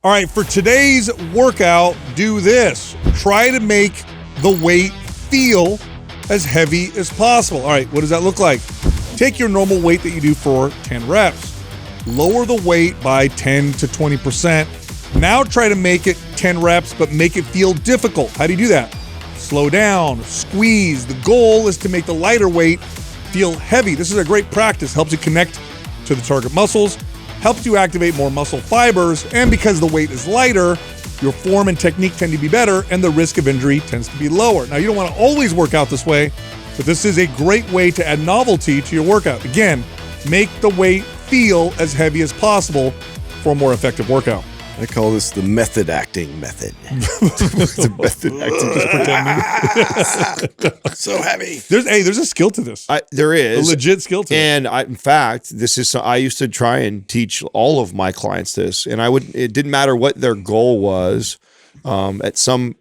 All right, for today's workout, do this. Try to make the weight feel as heavy as possible. All right, what does that look like? Take your normal weight that you do for 10 reps. Lower the weight by 10 to 20%. Now try to make it 10 reps, but make it feel difficult. How do you do that? Slow down, squeeze. The goal is to make the lighter weight feel heavy. This is a great practice. Helps you connect to the target muscles, helps you activate more muscle fibers, and because the weight is lighter, your form and technique tend to be better, and the risk of injury tends to be lower. Now, you don't want to always work out this way, but this is a great way to add novelty to your workout. Again, make the weight feel as heavy as possible for a more effective workout. I call this the method acting method. The method acting. Just pretending. So heavy. There's a skill to this. There is a legit skill to it. And in fact, this is I used to try and teach all of my clients this, and it didn't matter what their goal was. At some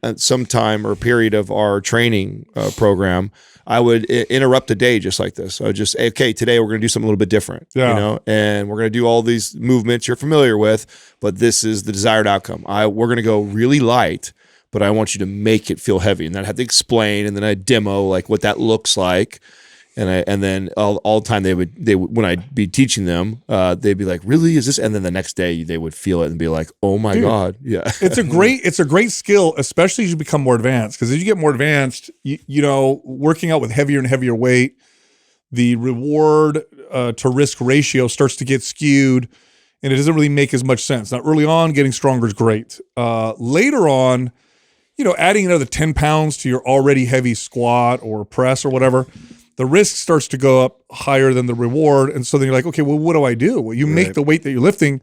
time or period of our training program, I would interrupt the day just like this. I would just say, okay, today we're going to do something a little bit different, and we're going to do all these movements you're familiar with, but this is the desired outcome. We're going to go really light, but I want you to make it feel heavy. And then I had to explain, and then I demo like what that looks like. And then all the time they would when I'd be teaching them, they'd be like, "Really, is this?" And then the next day they would feel it and be like, "Oh my God, yeah." It's a great skill, especially as you become more advanced. Because as you get more advanced, you know, working out with heavier and heavier weight, the reward to risk ratio starts to get skewed, and it doesn't really make as much sense. Now, early on, getting stronger is great. Later on, you know, adding another 10 pounds to your already heavy squat or press or whatever, the risk starts to go up higher than the reward. And so then you're like, okay, well, what do I do? Well, you make the weight that you're lifting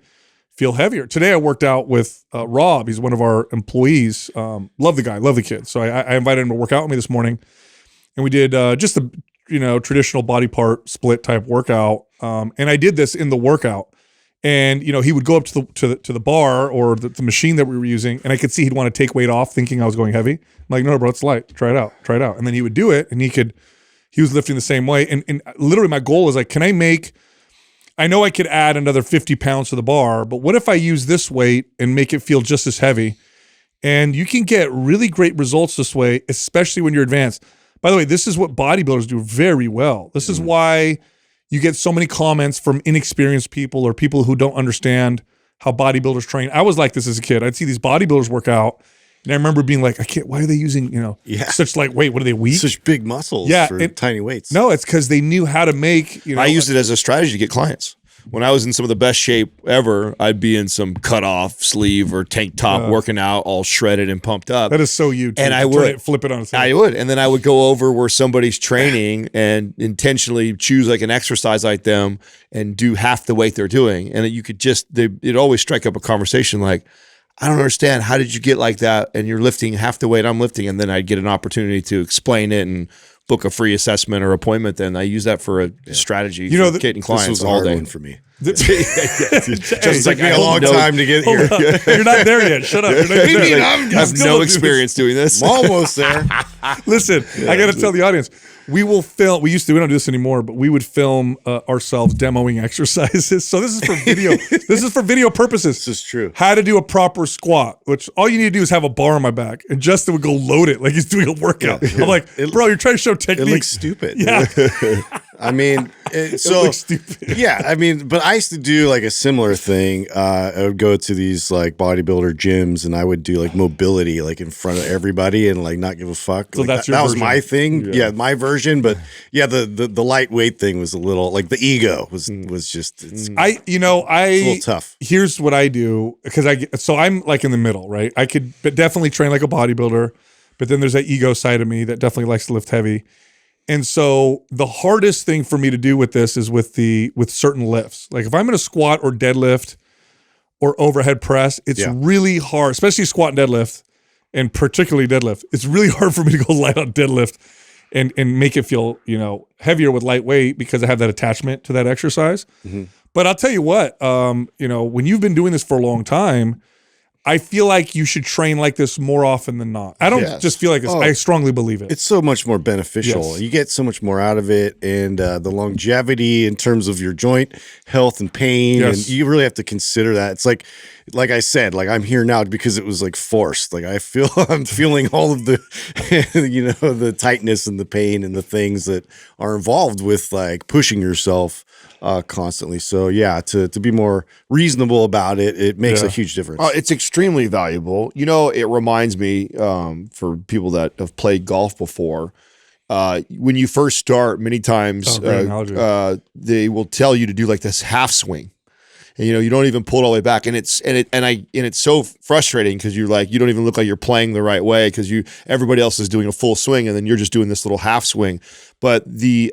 feel heavier. Today I worked out with Rob. He's one of our employees. Love the guy, love the kid. So I invited him to work out with me this morning. And we did just the traditional body part split type workout. And I did this in the workout. And he would go up to the bar or the machine that we were using, and I could see he'd want to take weight off, thinking I was going heavy. I'm like, no, bro, it's light. Try it out. And then he would do it, and he was lifting the same way. And literally my goal is like, I know I could add another 50 pounds to the bar, but what if I use this weight and make it feel just as heavy? And you can get really great results this way, especially when you're advanced. By the way, this is what bodybuilders do very well. This is why you get so many comments from inexperienced people or people who don't understand how bodybuilders train. I was like this as a kid. I'd see these bodybuilders work out, and I remember being like, why are they using, such light weight? What are they, weak? Such big muscles for tiny weights. No, it's because they knew how to make, I used it as a strategy to get clients. When I was in some of the best shape ever, I'd be in some cut-off sleeve or tank top working out, all shredded and pumped up. That is so you, too. And I would flip it on its head. I would. And then I would go over where somebody's training and intentionally choose like an exercise like them and do half the weight they're doing. And you could it'd always strike up a conversation like, I don't understand. How did you get like that? And you're lifting half the weight I'm lifting. And then I'd get an opportunity to explain it and book a free assessment or appointment. Then I use that for a strategy for getting clients this was all a hard day. one for me. Just took me a long time to get here. You're not there yet. Shut up. You're not there. I have no experience doing this. I'm almost there. Listen, I got to tell the audience, we don't do this anymore, but we would film ourselves demoing exercises. So this is for video. This is for video purposes. This is true. How to do a proper squat, which all you need to do is have a bar on my back. And Justin would go load it like he's doing a workout. Yeah. I'm like, bro, you're trying to show technique. It looks stupid. Yeah. I mean, it looks stupid. Yeah, I mean, but I used to do like a similar thing. I would go to these like bodybuilder gyms, and I would do like mobility like in front of everybody and like not give a fuck. So like, that was my thing. Yeah, my version. But yeah, the lightweight thing was a little like the ego was just it's a little tough. Here's what I do because I'm like in the middle, right? I could definitely train like a bodybuilder, but then there's that ego side of me that definitely likes to lift heavy. And so the hardest thing for me to do with this is with certain lifts. Like if I'm going to squat or deadlift or overhead press, it's really hard, especially squat and deadlift, and particularly deadlift. It's really hard for me to go light on deadlift and make it feel, heavier with lightweight because I have that attachment to that exercise. Mm-hmm. But I'll tell you what, when you've been doing this for a long time, I feel like you should train like this more often than not. I don't just feel like this. I strongly believe it. It's so much more beneficial. Yes. You get so much more out of it, and the longevity in terms of your joint health and pain, and you really have to consider that. It's like I said, like I'm here now because it was like forced. Like I'm feeling all of the, the tightness and the pain and the things that are involved with like pushing yourself constantly. So yeah, to be more reasonable about it, it makes a huge difference. It's extremely valuable. It reminds me for people that have played golf before, when you first start, many times they will tell you to do like this half swing. And, you don't even pull it all the way back, and it's so frustrating because you're like, you don't even look like you're playing the right way because everybody else is doing a full swing and then you're just doing this little half swing. But the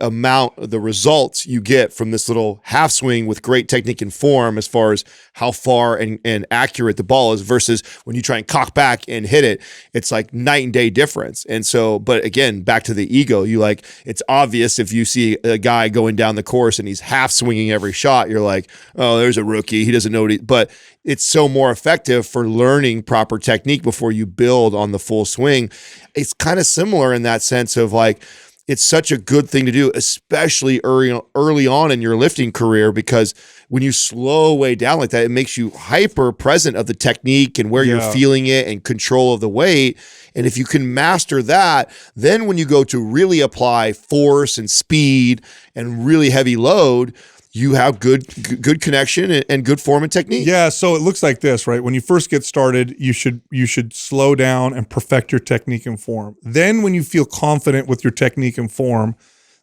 results you get from this little half swing with great technique and form, as far as how far and accurate the ball is, versus when you try and cock back and hit it, it's like night and day difference. And so, but again, back to the ego, it's obvious if you see a guy going down the course and he's half swinging every shot, you're like, oh, there's a rookie. He doesn't know but it's so more effective for learning proper technique before you build on the full swing. It's kind of similar in that sense of like, it's such a good thing to do, especially early on in your lifting career, because when you slow way down like that, it makes you hyper present of the technique and where you're feeling it and control of the weight. And if you can master that, then when you go to really apply force and speed and really heavy load, you have good connection and good form and technique. Yeah, so it looks like this, right? When you first get started, you should slow down and perfect your technique and form. Then when you feel confident with your technique and form,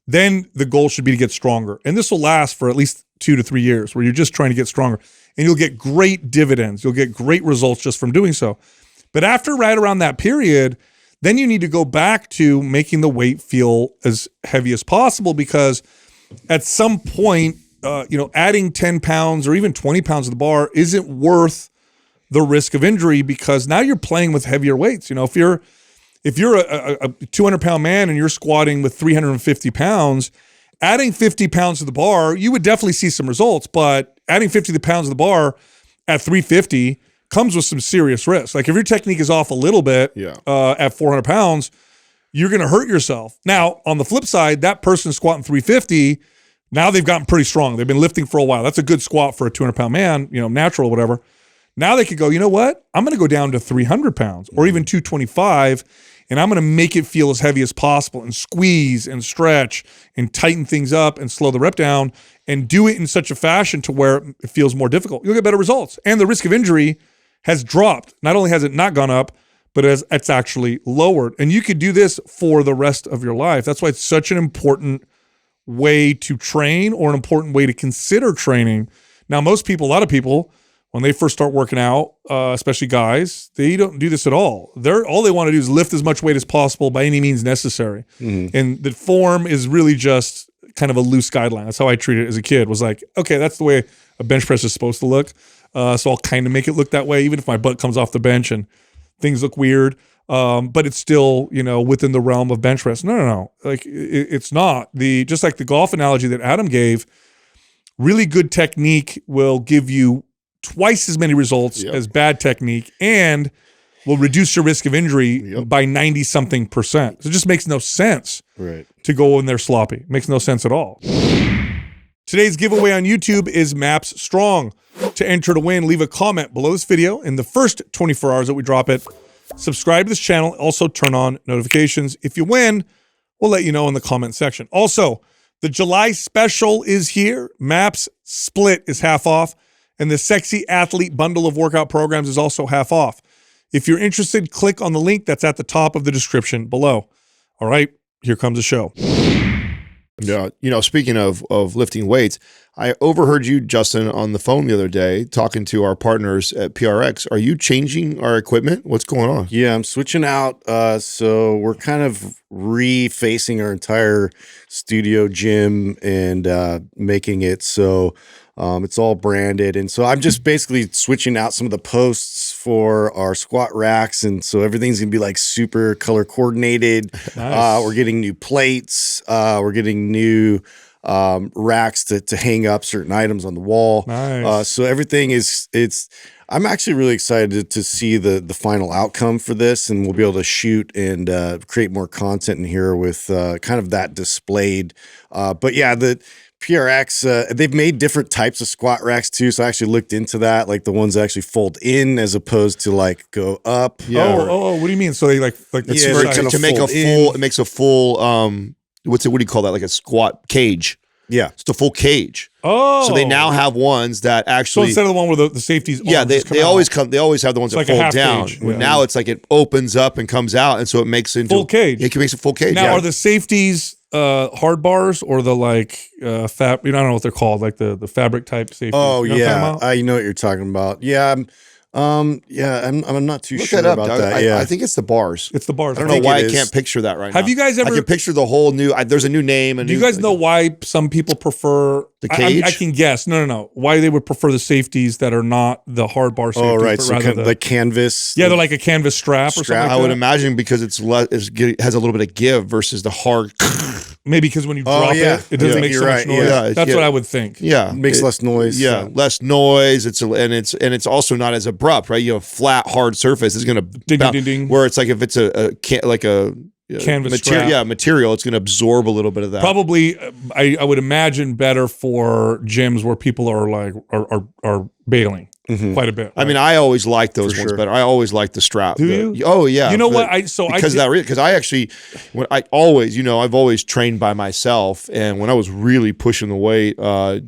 then the goal should be to get stronger. And this will last for at least 2 to 3 years where you're just trying to get stronger. And you'll get great dividends. You'll get great results just from doing so. But after right around that period, then you need to go back to making the weight feel as heavy as possible, because at some point, adding 10 pounds or even 20 pounds to the bar isn't worth the risk of injury, because now you're playing with heavier weights. If you're a 200-pound man and you're squatting with 350 pounds, adding 50 pounds to the bar, you would definitely see some results. But adding 50 pounds to the bar at 350 comes with some serious risk. Like if your technique is off a little bit at 400 pounds, you're going to hurt yourself. Now, on the flip side, that person squatting 350, now they've gotten pretty strong. They've been lifting for a while. That's a good squat for a 200-pound man, natural, whatever. Now they could go, you know what? I'm going to go down to 300 pounds or even 225, and I'm going to make it feel as heavy as possible and squeeze and stretch and tighten things up and slow the rep down and do it in such a fashion to where it feels more difficult. You'll get better results. And the risk of injury has dropped. Not only has it not gone up, but it's actually lowered. And you could do this for the rest of your life. That's why it's such an important way to train, or an important way to consider training. Now, a lot of people, when they first start working out, especially guys, they don't do this at all. All they want to do is lift as much weight as possible by any means necessary. And the form is really just kind of a loose guideline. That's how I treated it as a kid, was like, okay, that's the way a bench press is supposed to look. So I'll kind of make it look that way, even if my butt comes off the bench and things look weird. But it's still, within the realm of bench press. No. Like it's not. Just like the golf analogy that Adam gave, really good technique will give you twice as many results as bad technique, and will reduce your risk of injury by 90-something%. So it just makes no sense to go in there sloppy. Makes no sense at all. Today's giveaway on YouTube is Maps Strong. To enter to win, leave a comment below this video in the first 24 hours that we drop it. Subscribe to this channel. Also turn on notifications. If you win, we'll let you know in the comment section. Also, the July special is here. Maps Split is half off, and the Sexy Athlete bundle of workout programs is also half off. If you're interested, click on the link that's at the top of the description below. All right, here comes the show. Yeah, speaking of lifting weights, I overheard you, Justin, on the phone the other day talking to our partners at PRx. Are you changing our equipment? What's going on? Yeah, I'm switching out. So we're kind of refacing our entire studio gym and making it so it's all branded. And so I'm just basically switching out some of the posts for our squat racks. And so everything's going to be like super color coordinated. Nice. We're getting new plates. We're getting new racks to hang up certain items on the wall. Nice. So everything is, I'm actually really excited to see the final outcome for this, and we'll be able to shoot and create more content in here with kind of that displayed. But yeah, the PRx, they've made different types of squat racks too. So I actually looked into that, like the ones that actually fold in as opposed to like go up. Yeah. Oh, what do you mean? So they like it's yeah, for, to make a full, it makes a full, what do you call that? Like a squat cage. Yeah. It's a full cage. Oh. So they now have ones that actually. So instead of the one where the safety's yeah, they always have the ones that like a fold half down. cage. Yeah. Now it's like it opens up and comes out, and so it makes into full cage. It makes a full cage. Now are the safeties hard bars or the like fab? I don't know what they're called, like the fabric type safety. Oh, you know yeah, I know what you're talking about. Yeah, I'm not too sure that up, about Doug. that. Yeah, I think it's the bars. It's the bars. I don't know why I can't picture that right now. Have you guys ever? I can picture the whole new. There's a new name. Do you guys know why some people prefer the cage? I can guess. No. Why they would prefer the safeties that are not the hard bar safeties? Oh, right. But So rather the canvas. Yeah, they're like a canvas strap or something. Like I would that. imagine because it has a little bit of give versus the hard. Maybe because when you drop it doesn't make so much noise. Yeah, that's what I would think. Yeah, makes less noise. Yeah, less noise. It's also not as abrupt, right? You have a flat, hard surface. It's going to ding. Where it's like if it's a canvas material, material, it's going to absorb a little bit of that. Probably, I would imagine better for gyms where people are like are bailing quite a bit. Right? I mean, I always like those ones better. I always like the strap. Do you? Oh yeah. You know what? Because I actually, I've always trained by myself, and when I was really pushing the weight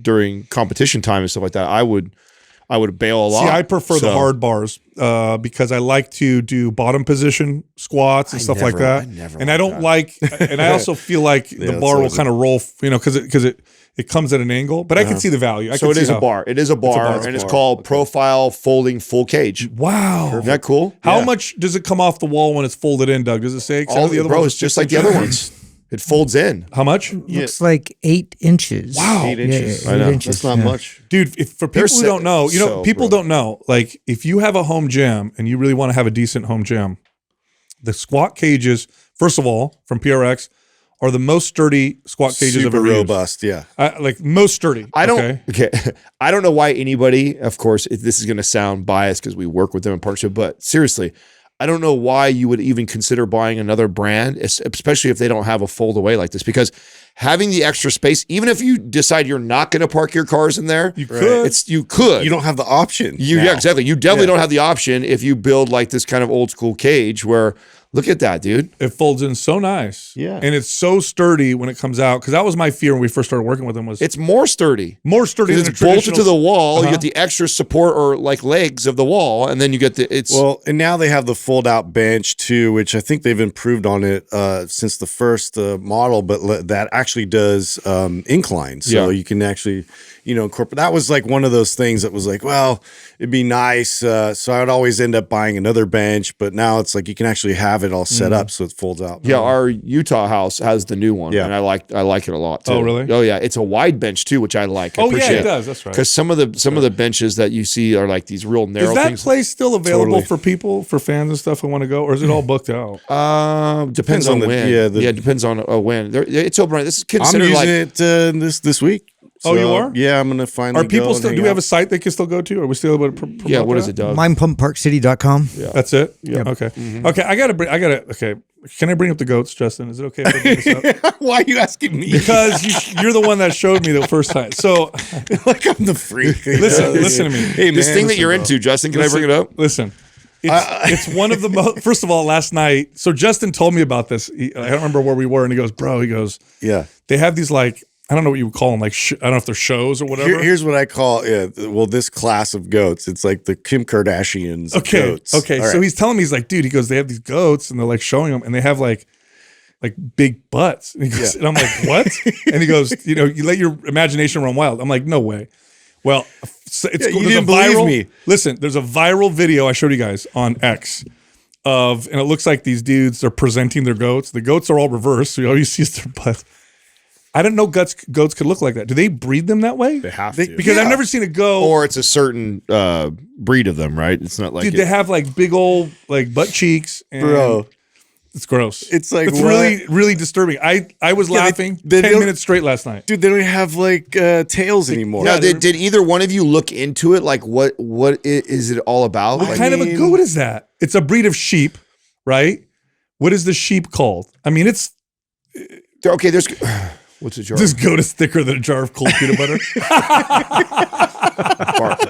during competition time and stuff like that, I would bail a lot. See, I prefer the hard bars because I like to do bottom position squats and stuff like that. And I also feel like the bar will kind of roll, because it comes at an angle. But I can see the value. It is a bar. It is a bar, and it's called Profile Folding Full Cage. Wow, isn't that cool? How much does it come off the wall when it's folded in, Doug? Does it say? All the other ones, it's just like the other ones. It folds in. How much? Looks like 8 inches. Wow. 8 inches. Yeah, I know. 8 inches. That's not much. Dude, for people who don't know, people don't know, like if you have a home gym and you really want to have a decent home gym, the squat cages, first of all, from PRx, are the most sturdy squat cages I've ever used. Robust, yeah. Like most sturdy. I don't know why anybody, of course, this is going to sound biased because we work with them in partnership, but seriously, I don't know why you would even consider buying another brand, especially if they don't have a fold away like this, because having the extra space, even if you decide you're not going to park your cars in there, you could. You don't have the option. Yeah, exactly. You definitely don't have the option if you build like this kind of old school cage where, look at that, dude. It folds in so nice. Yeah. And it's so sturdy when it comes out. Because that was my fear when we first started working with them, was it's more sturdy. More sturdy than it's bolted to the wall. You get the extra support or like legs of the wall, and then you get and now they have the fold out bench too, which I think they've improved on it since the first model, but that actually does incline. So you can actually, incorporate. That was like one of those things that was like, well, it'd be nice. So I'd always end up buying another bench, but now it's like you can actually have it all set up so it folds out. Yeah, our Utah house has the new one, and I like it a lot too. Oh, really? Oh, yeah. It's a wide bench too, which I like. Oh, yeah, it does. That's right. Because some of the benches that you see are like these real narrow things. Is that place still available for people, for fans and stuff who want to go, or is it all booked out? Depends on when. It depends on when. It's open right. This is considered I'm using it this week. So, you are? Yeah, I'm going to finally Are people still, do we have a site they can still go to? Are we still able to promote what is it, Doug? mindpumpparkcity.com. Yeah. That's it? Yeah. Okay. Okay, okay. Can I bring up the goats, Justin? Is it okay if I bring this up? Why are you asking me? Because you're the one that showed me the first time. So, like I'm the freak. listen to me. Hey, this thing that you're into, Justin, can I bring it up? Listen. It's one of the most, first of all, last night, so Justin told me about this. I don't remember where we were, and he goes, yeah. They have these like, I don't know what you would call them, like I don't know if they're shows or whatever. Here's what I call this class of goats. It's like the Kim Kardashians of goats. Okay. All so right. he's telling me, he goes, they have these goats and they're like showing them and they have like big butts. And, and I'm like, what? And he goes, you let your imagination run wild. I'm like, no way. Well, you didn't believe me. Listen, there's a viral video I showed you guys on X and it looks like these dudes are presenting their goats. The goats are all reversed. So all you see is their butts. I didn't know goats could look like that. Do they breed them that way? They have to. Because I've never seen a goat. Or it's a certain breed of them, right? It's not like they have like big old like butt cheeks. And Bro. It's gross. It's like, it's what? really, really disturbing. I was laughing they 10 don't- minutes straight last night. Dude, they don't have like tails anymore. Now, did either one of you look into it? Like, what is it all about? What Like, kind of a goat is that? It's a breed of sheep, right? What is the sheep called? I mean, it's okay, there's what's a jar? this goat is thicker than a jar of cold peanut butter.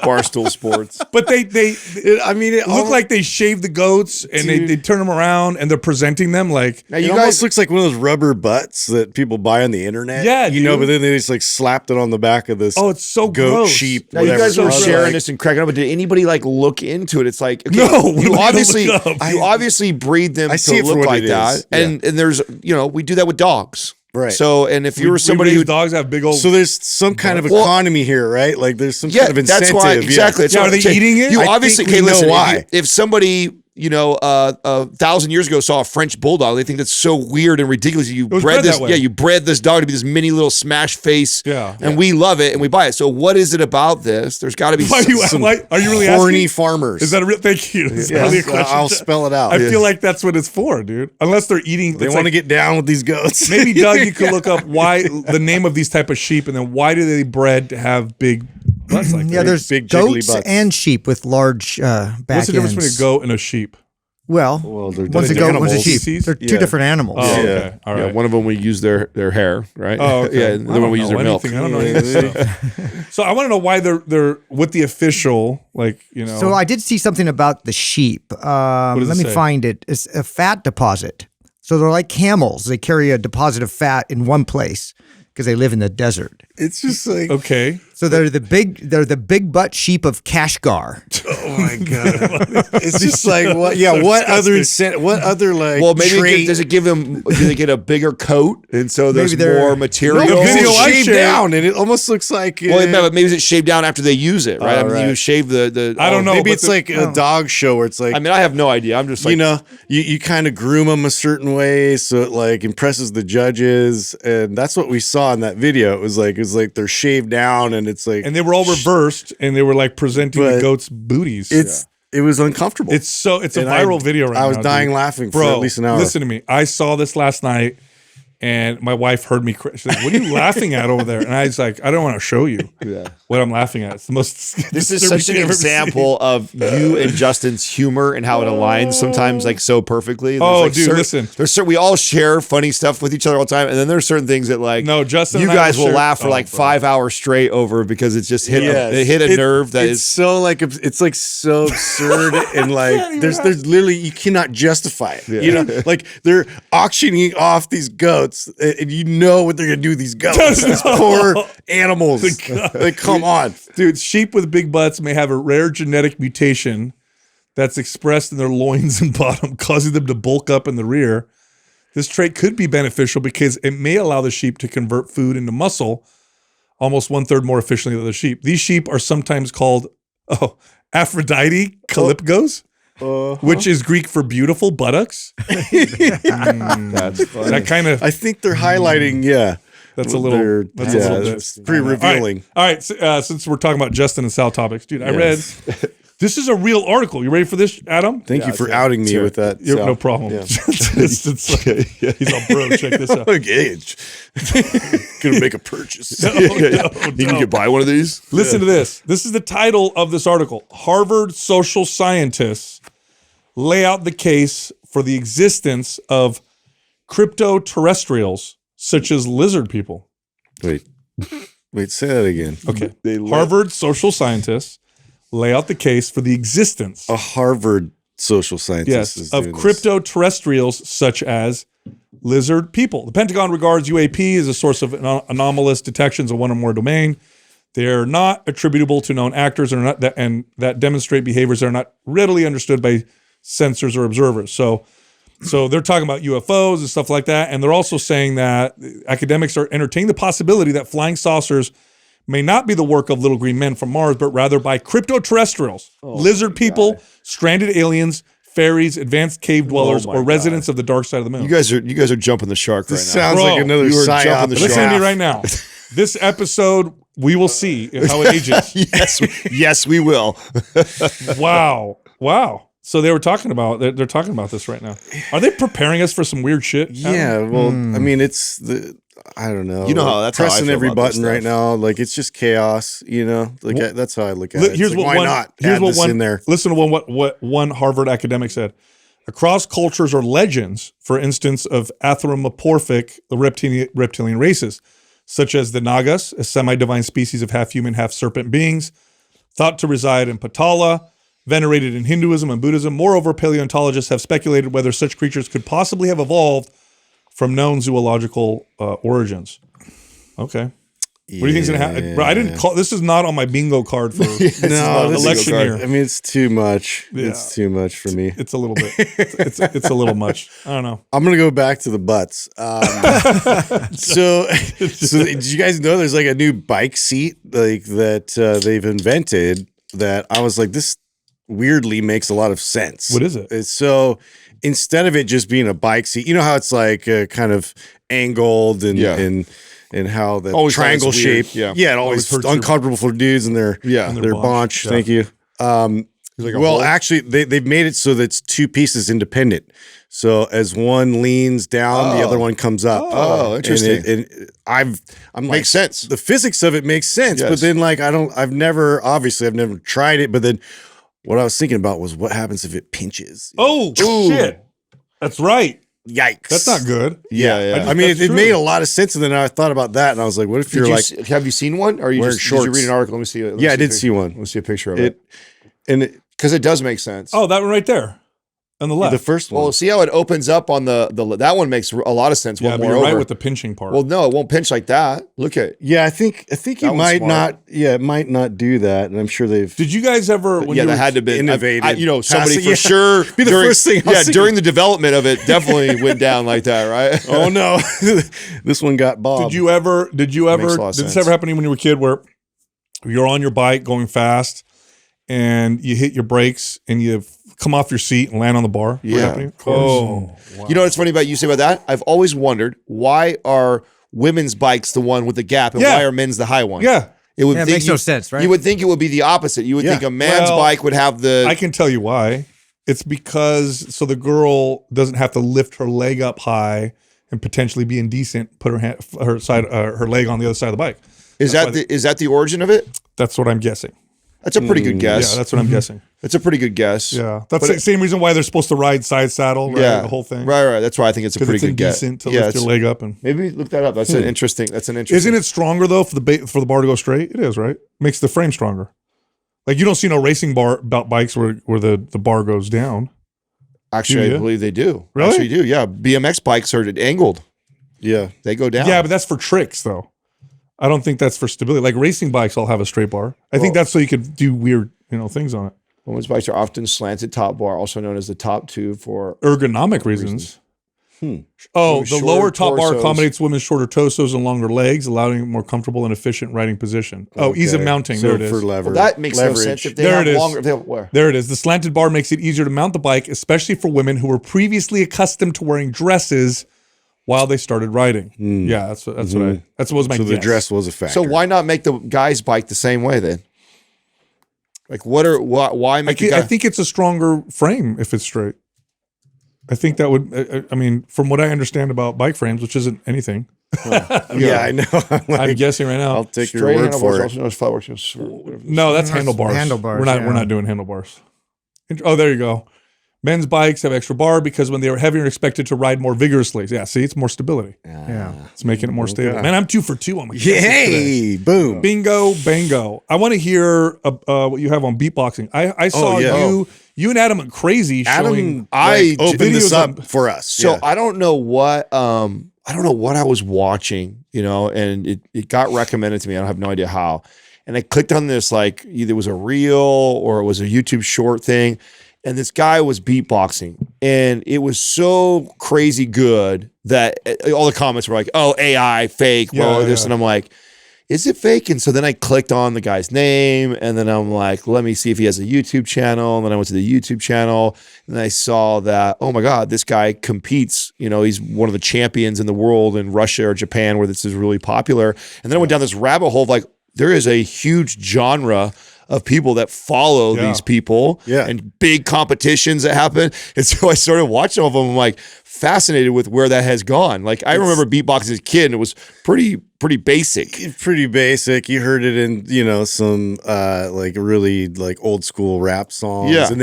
Barstool Sports. But they it look like they shave the goats and they turn them around and they're presenting them like. Now It almost looks like one of those rubber butts that people buy on the internet. Yeah, you know, dude. but then they just like slapped it on the back of this. Oh, it's so goat, gross. sheep. Now you whatever. guys were So I was sharing like, this and cracking up, but did anybody like look into it? It's like, okay, No, we you don't obviously look up. you obviously breed them I see to it for look what like it that, is. Yeah. and there's we do that with dogs, Right. So, and if you were somebody who who dogs have big old. So there's some kind of Well- economy here, right? Like there's some kind of incentive. that's why exactly. That's Yeah, why are they okay, eating it? You I obviously think we know listen. why. If somebody 1,000 years ago saw a French bulldog, they think that's so weird and ridiculous. You was bred bred this, that way. you bred this dog to be this mini little smash face, Yeah. and we love it and we buy it. So, what is it about this? There's got to be Why are you really horny asking? farmers. Is that a real? Thank you. It's Yes, really a question. I'll spell it out. I feel like that's what it's for, dude. Unless they're eating. They it's want to like- get down with these goats. Maybe Doug, you could look up why the name of these type of sheep, and then why do they bred to have big butts like Yeah, that? there's big jiggly goats butts. and sheep with large back What's the difference between a ends. goat and a sheep? Well, they're one's a different goat, one's a animals. sheep. Species? They're two Yeah. different animals. Oh, Yeah. okay. All right. Yeah, one of them we use their hair, right? Oh, okay. yeah, I and the don't one we use know their milk. anything. I don't know any of this stuff. So I want to know why they're with the official, So I did see something about the sheep. does Let it me say? find it. It's a fat deposit. So they're like camels. They carry a deposit of fat in one place because they live in the desert. It's just like, Okay. So they're the big butt sheep of Kashgar. oh my god, it's just like what? Yeah, so what other disgusting. what other like? Well, maybe trait? does it give them? Do they get a bigger coat, and so there's Maybe they're- more No, material? because video it's I shaved shared- down, and it almost looks like. Well, maybe it's shaved down after they use it, right? Oh, I mean, right. you shave the. I don't know. maybe but it's like a dog show where it's like, I mean, I have no idea. I'm just like, you kind of groom them a certain way so it like impresses the judges, and that's what we saw in that video. It was like they're shaved down, and it's like, and they were all reversed, and they were like presenting the But goats' booties. it was uncomfortable. It's a And viral video right now. I was dying dude. laughing for Bro, at least an hour. listen to me. I saw this last night, and my wife heard me. She's like, "What are you laughing at over there?" And I was like, "I don't want to show you what I'm laughing at. It's the most." this is disturbing such thing an I've ever seen. example of you and Justin's humor and how it aligns sometimes like so perfectly. There's, Oh, like, dude, listen. we all share funny stuff with each other all the time, and then there's certain things that like No, Justin you and I guys will will share- laugh for Oh, like bro. 5 hours straight over because it's just hit Yes. it hit a nerve that it's is. so like it's like so absurd and like there's literally you cannot justify it. You know, like they're auctioning off these goats and you know what they're gonna do with these goats. These poor animals. Like, come on. Dude, sheep with big butts may have a rare genetic mutation that's expressed in their loins and bottom, causing them to bulk up in the rear. This trait could be beneficial because it may allow the sheep to convert food into muscle almost 1/3 more efficiently than the sheep. These sheep are sometimes called Aphrodite calypgos, which is Greek for beautiful buttocks. That's funny. That kind of I think they're highlighting, that's a little that's a little bit. it's pretty revealing. All right, since we're talking about Justin and Sal topics, dude, I read this is a real article. You ready for this, Adam? Thank you for outing me with that. You're, Sal. no problem. Yeah. It's like, he's all bro. Check this out. Engage. Gonna make a purchase. You can buy one of these. Listen to this. This is the title of this article. Harvard social scientists lay out the case for the existence of crypto-terrestrials such as lizard people. Wait, say that again. Okay. Harvard social scientists lay out the case for the existence A Harvard social scientist is of doing this. crypto-terrestrials such as lizard people. The Pentagon regards UAP as a source of anomalous detections in one or more domain. They're not attributable to known actors and that demonstrate behaviors that are not readily understood by sensors or observers. So they're talking about UFOs and stuff like that. And they're also saying that academics are entertaining the possibility that flying saucers may not be the work of little green men from Mars, but rather by crypto-terrestrials, lizard people, stranded aliens, fairies, advanced cave dwellers, or residents of the dark side of the moon. You guys are jumping the shark right This now. sounds Bro, like another you are jumping psyop. the Listen shark. to me right now. This episode, we will see how it ages. Yes, we will. Wow. So they were talking about they're talking about this right now. Are they preparing us for some weird shit? Yeah, well, I mean, it's I don't know. You know how that's how I pressing feel every about this button right stuff. now. Like it's just chaos. You know, like that's how I look at it. Here's It's what like, why not add this in there? Listen to what one Harvard academic said. Across cultures are legends, for instance, of anthropomorphic reptilian races, such as the Nagas, a semi-divine species of half-human, half-serpent beings, thought to reside in Patala, venerated in Hinduism and Buddhism. Moreover, paleontologists have speculated whether such creatures could possibly have evolved from known zoological origins. Okay. What do you think's gonna happen? I didn't call. This is not on my bingo card for election year. I mean, it's too much. Yeah. It's too much for me. It's a little bit. It's a little much. I don't know. I'm gonna go back to the butts. So did you guys know there's like a new bike seat like that they've invented that I was like, this weirdly makes a lot of sense. What is it? So instead of it just being a bike seat, you know how it's like kind of angled and how the Always triangle kind of weird. shape. Yeah, it always hurts uncomfortable for dudes and their their bonch. bonch. Thank you. Like a Well, hole? actually, they've made it so that it's two pieces independent. So as one leans down, the other one comes up. Oh, interesting. And I'm like, Makes sense. The physics of it makes sense, Yes. but then like I've never tried it. But then what I was thinking about was what happens if it pinches? Oh shit! That's right. Yikes! That's not good. Yeah. I mean, That's it true. made a lot of sense, and then I thought about that, and I was like, "What if you're like?" have you seen one? Or are you wearing just did you shorts? read an article? Let me see it. Yeah, I did see one. Let me see a picture of It it. and it, Because it does make sense. Oh, that one right there, on the left. the first one. Well, see how it opens up on the that one makes a lot of sense. yeah, One but more you're right over. with the pinching part. Well, no, it won't pinch like that. Look at yeah, I think That you one's might smart. not. Yeah, it might not do that, and I'm sure they've. did you guys ever? When yeah, you that were, had to be innovated. Somebody Passing- for yeah. sure. Be the first thing I was thinking. during the development of it, definitely went down like that, right? Oh no, this one got Bob. Did you ever? Makes a lot of Did this sense. ever happen to you when you were a kid, where you're on your bike going fast, and you hit your brakes and you come off your seat and land on the bar? Yeah, Happening? of course. Oh, You know what's funny about you say about that? I've always wondered why are women's bikes the one with the gap and Yeah. why are men's the high one? yeah. It would Yeah, it think makes no sense, right? You would think it would be the opposite. You would Yeah. think a man's Well, bike would have the I can tell you why. It's because so the girl doesn't have to lift her leg up high and potentially be indecent. Put her leg on the other side of the bike. is that the origin of it? That's what I'm guessing. That's a pretty good guess. Yeah, that's what I'm guessing. That's a pretty good guess. Yeah, that's the same reason why they're supposed to ride side saddle. Right? Yeah, The whole thing. Right. That's why I think it's a Because pretty it's good guess. indecent to lift your leg up and. Maybe look that up. That's an interesting. Isn't it stronger though for the bar to go straight? It is, right? Makes the frame stronger. Like you don't see no racing bikes where the bar goes down. Actually, Yeah. I believe they do. Really? Actually, do. Yeah, BMX bikes are angled. Yeah, They go down. Yeah, but that's for tricks though. I don't think that's for stability. Like racing bikes all have a straight bar. I think that's so you could do weird, things on it. Women's bikes are often slanted top bar, also known as the top tube for Ergonomic reasons. Oh, the Short lower top bar torsos. accommodates women's shorter torsos and longer legs, allowing a more comfortable and efficient riding position. Oh, ease of Okay. mounting. So there it is. for leverage. Well, that makes no leverage. sense if they There have it is. longer. If they have, where? There it is. The slanted bar makes it easier to mount the bike, especially for women who were previously accustomed to wearing dresses while they started riding. Yeah, that's what was my So the guess. dress was a factor. So why not make the guy's bike the same way then? Like why make the guy? I think it's a stronger frame if it's straight. I think that would. I mean, from what I understand about bike frames, which isn't anything, Yeah, I know. I'm guessing right now. I'll take your straight word handlebars, for it. also known as flatworks. No, that's handlebars. handlebars, We're yeah. not doing handlebars. Oh, there you go. Men's bikes have extra bar because when they are heavier, expected to ride more vigorously. Yeah, see, it's more stability. Yeah. It's making it more stable. Man, I'm 2 for 2 on my guesses today. Yay! Boom. Bingo, bango. I want to hear what you have on beatboxing. I saw yeah. you and Adam went crazy showing. Adam, I opened videos this up on- for us. So yeah. I don't know what I was watching, and it got recommended to me. I have no idea how. And I clicked on this, like either it was a reel or it was a YouTube short thing. And this guy was beatboxing, and it was so crazy good that all the comments were like, "Oh, AI, fake, well, Yeah, this," yeah. and I'm like, "Is it fake?" And so then I clicked on the guy's name, and then I'm like, "Let me see if he has a YouTube channel." And then I went to the YouTube channel, and I saw that, oh my God, this guy competes. He's one of the champions in the world in Russia or Japan, where this is really popular. And then I went down this rabbit hole of like, there is a huge genre of people that follow these people and big competitions that happen. And so I started watching all of them. I'm like fascinated with where that has gone. Like I remember beatboxing as a kid and it was pretty basic. Pretty basic. You heard it in, you know, some like really like old school rap songs. Yeah. And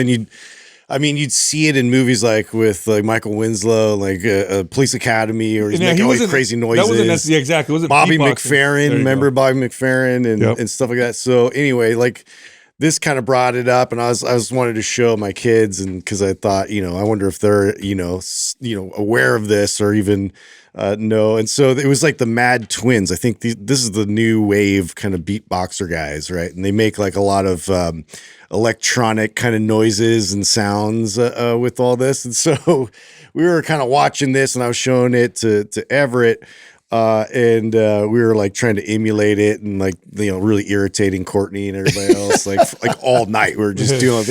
then you'd see it in movies like with like Michael Winslow, like Police Academy, or he's making all these crazy noises. That wasn't necessarily exactly. It wasn't Bobby beatboxing. McFerrin. Remember Bobby McFerrin and stuff like that. So anyway, like this kind of brought it up, and I was wanted to show my kids, and because I thought, you know, I wonder if they're aware of this or even know. And so it was like the Mad Twins. I think this is the new wave kind of beatboxer guys, right? And they make like a lot of electronic kind of noises and sounds with all this. And so we were kind of watching this, and I was showing it to Everett. And we were like trying to emulate it, and like, you know, really irritating Courtney and everybody else, like all night we were just doing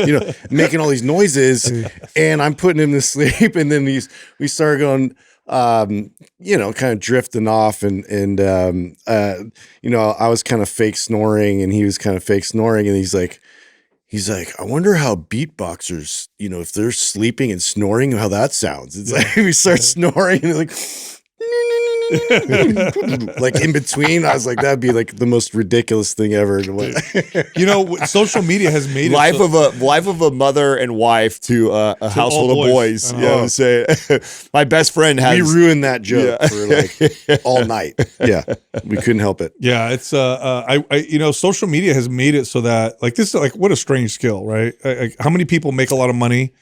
you know, making all these noises, and I'm putting him to sleep, and then we started going, you know, kind of drifting off, and you know, I was kind of fake snoring, and he was kind of fake snoring, and he's like, I wonder how beatboxers, you know, if they're sleeping and snoring, how that sounds. It's like we start snoring and like in between. I was like, that'd be like the most ridiculous thing ever. You know, social media has made life of a mother and wife to a household of boys. Yeah, say my best friend has. We ruined that joke for like all night. Yeah, we couldn't help it. Yeah, it's you know, social media has made it so that like this is like what a strange skill, right? Like, how many people make a lot of money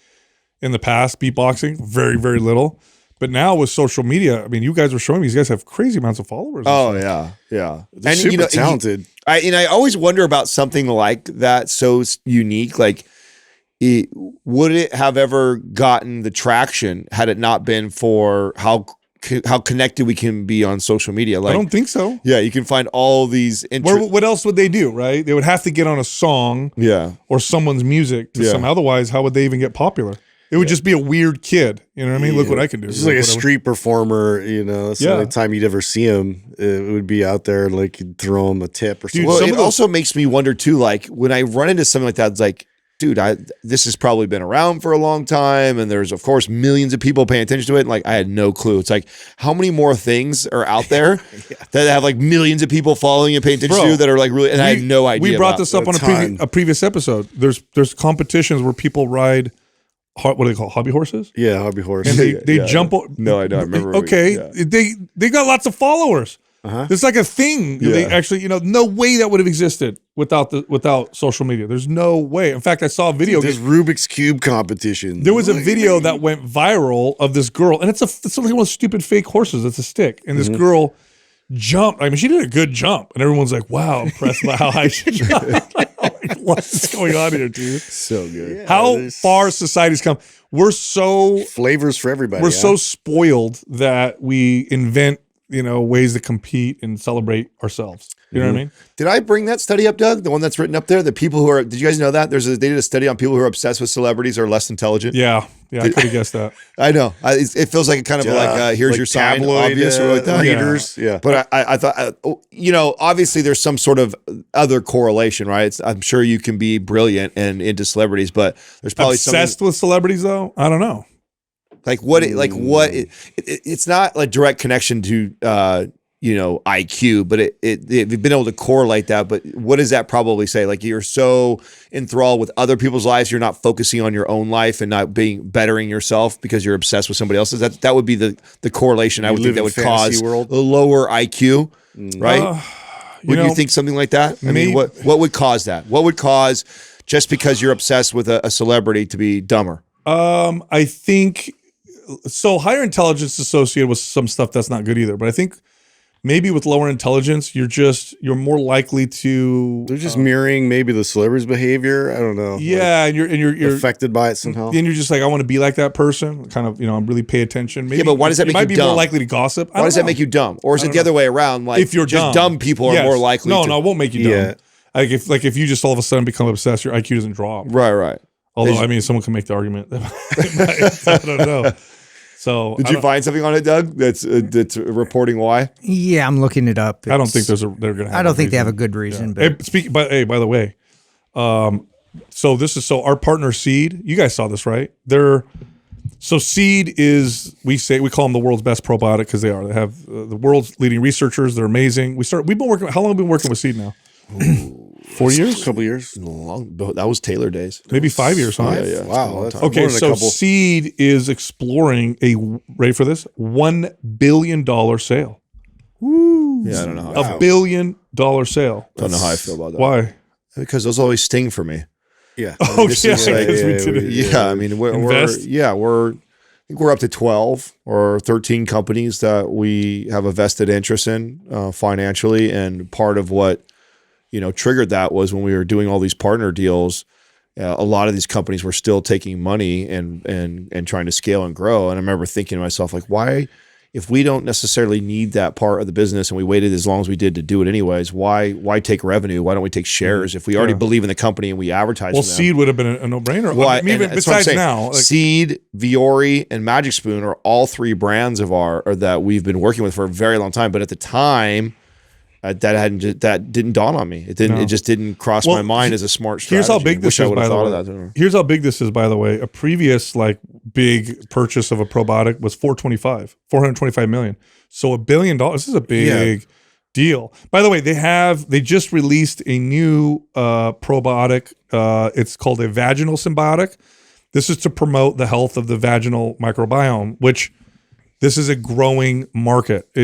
in the past beatboxing? Very, very little. But now with social media, I mean, you guys were showing me these guys have crazy amounts of followers. Oh yeah, yeah. They're super talented. I always wonder about something like that, so unique. Like, would it have ever gotten the traction had it not been for how connected we can be on social media? Like, I don't think so. Yeah, you can find all these. What else would they do? Right? They would have to get on a song, or someone's music to somehow. Otherwise, how would they even get popular? It would just be a weird kid. You know what I mean? Look what I can do. Just like a street performer, you know. That's the only time you'd ever see him. It would be out there, like you'd throw him a tip or something. Well, it also makes me wonder too, like when I run into something like that, it's like, dude, this has probably been around for a long time, and there's of course millions of people paying attention to it. And like I had no clue. It's like, how many more things are out there that have like millions of people following and paying attention to that are like really? And I had no idea. We brought this up on a previous episode. There's competitions where people ride. What do they call hobby horses? Yeah, hobby horse. And they jump. No, I don't remember. Okay, they got lots of followers. It's like a thing. They actually, you know, no way that would have existed without social media. There's no way. In fact, I saw a video. There's Rubik's Cube competition. There was a video that went viral of this girl, and it's like one of those stupid fake horses. It's a stick, and this girl jumped. I mean, she did a good jump, and everyone's like, "Wow, impressed by how high she jumped." What's going on here, dude? So good. Yeah, how far society's come. We're so flavors for everybody. We're so spoiled that we invent, you know, ways to compete and celebrate ourselves. You know what I mean? Did I bring that study up, Doug? The one that's written up there? The people who are, did you guys know that? They did a study on people who are obsessed with celebrities or less intelligent. Yeah, I could have guessed that. I know. It feels like kind of like, here's like your sign, obvious or like that. Readers. Yeah. But I thought, you know, obviously there's some sort of other correlation, right? I'm sure you can be brilliant and into celebrities, but there's probably obsessed with celebrities though? I don't know. Like it's not like direct connection to, you know, IQ, but you've been able to correlate that. But what does that probably say? Like you're so enthralled with other people's lives, you're not focusing on your own life and not bettering yourself because you're obsessed with somebody else's. That would be the correlation. I would think that would cause a lower IQ, right? Would you think something like that? I mean, what would cause that? What would cause just because you're obsessed with a celebrity to be dumber? I think so. Higher intelligence associated with some stuff that's not good either. But I think maybe with lower intelligence, you're more likely to. They're just mirroring maybe the celebrity's behavior. I don't know. Yeah, like, and you're affected by it somehow. And you're just like, I want to be like that person. Kind of, you know, really pay attention. Maybe, yeah, but why does that make you dumb? Might be more likely to gossip. Why does that make you dumb? Or is it the other way around? Like if you're just dumb people are more likely. No, it won't make you dumb. Yeah. Like if you just all of a sudden become obsessed, your IQ doesn't drop. Right. Although I mean, someone can make the argument. I don't know. So Did you find something on it, Doug? That's reporting why? Yeah, I'm looking it up. I don't think they're going to have I don't think they have a good reason. Hey, But by the way, so our partner Seed, you guys saw this, right? So Seed is, we call them the world's best probiotic because they are. They have the world's leading researchers. They're amazing. How long have we been working with Seed now? 4 years? A couple years. That was Taylor days. Maybe 5 years, huh? Yeah. Wow. That's Okay, more than a so couple. Seed is exploring ready for this? $1 billion sale. Yeah, I don't know. $1 billion sale. Don't know how I feel about that. Why? Because those always sting for me. Yeah. Oh, this yeah, is like- because we did it. Yeah, I mean, we're Invest? I think we're up to 12 or 13 companies that we have a vested interest in financially, and part of what triggered that was when we were doing all these partner deals. A lot of these companies were still taking money and trying to scale and grow. And I remember thinking to myself, like, why, if we don't necessarily need that part of the business and we waited as long as we did to do it anyways, why take revenue? Why don't we take shares if we already believe in the company and we advertise? Well, for them? Seed would have been a no-brainer. Well, I mean, even and that's what I'm besides saying. now, like, Seed, Viore, and Magic Spoon are all three brands of that we've been working with for a very long time. But at the time, that didn't dawn on me. It just didn't cross my mind as a smart strategy. here's how big this Wish I is, would by have the thought way. of that. Here's how big this is, by the way. A previous big purchase of a probiotic was $425 million. So $1 billion. This is a big deal. By the way, they just released a new probiotic. It's called a vaginal symbiotic. This is to promote the health of the vaginal microbiome, which this is a growing market. We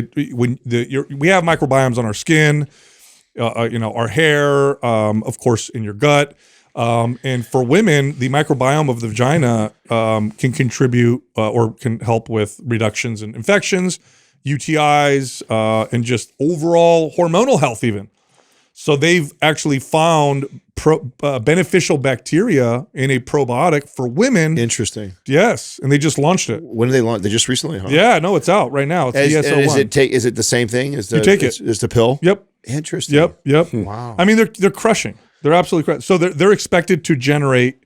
have microbiomes on our skin, our hair, of course, in your gut. And for women, the microbiome of the vagina can contribute or can help with reductions in infections, UTIs, and just overall hormonal health even. So they've actually found beneficial bacteria in a probiotic for women. Interesting. Yes, and they just launched it. When did they launch? They just recently, huh? Yeah, no, it's out right now. It's ESO1. Is it the same thing? Is You take it. Is the pill? Yep. Interesting. Yep. Wow. I mean, they're crushing. They're absolutely crushing. So they're expected to generate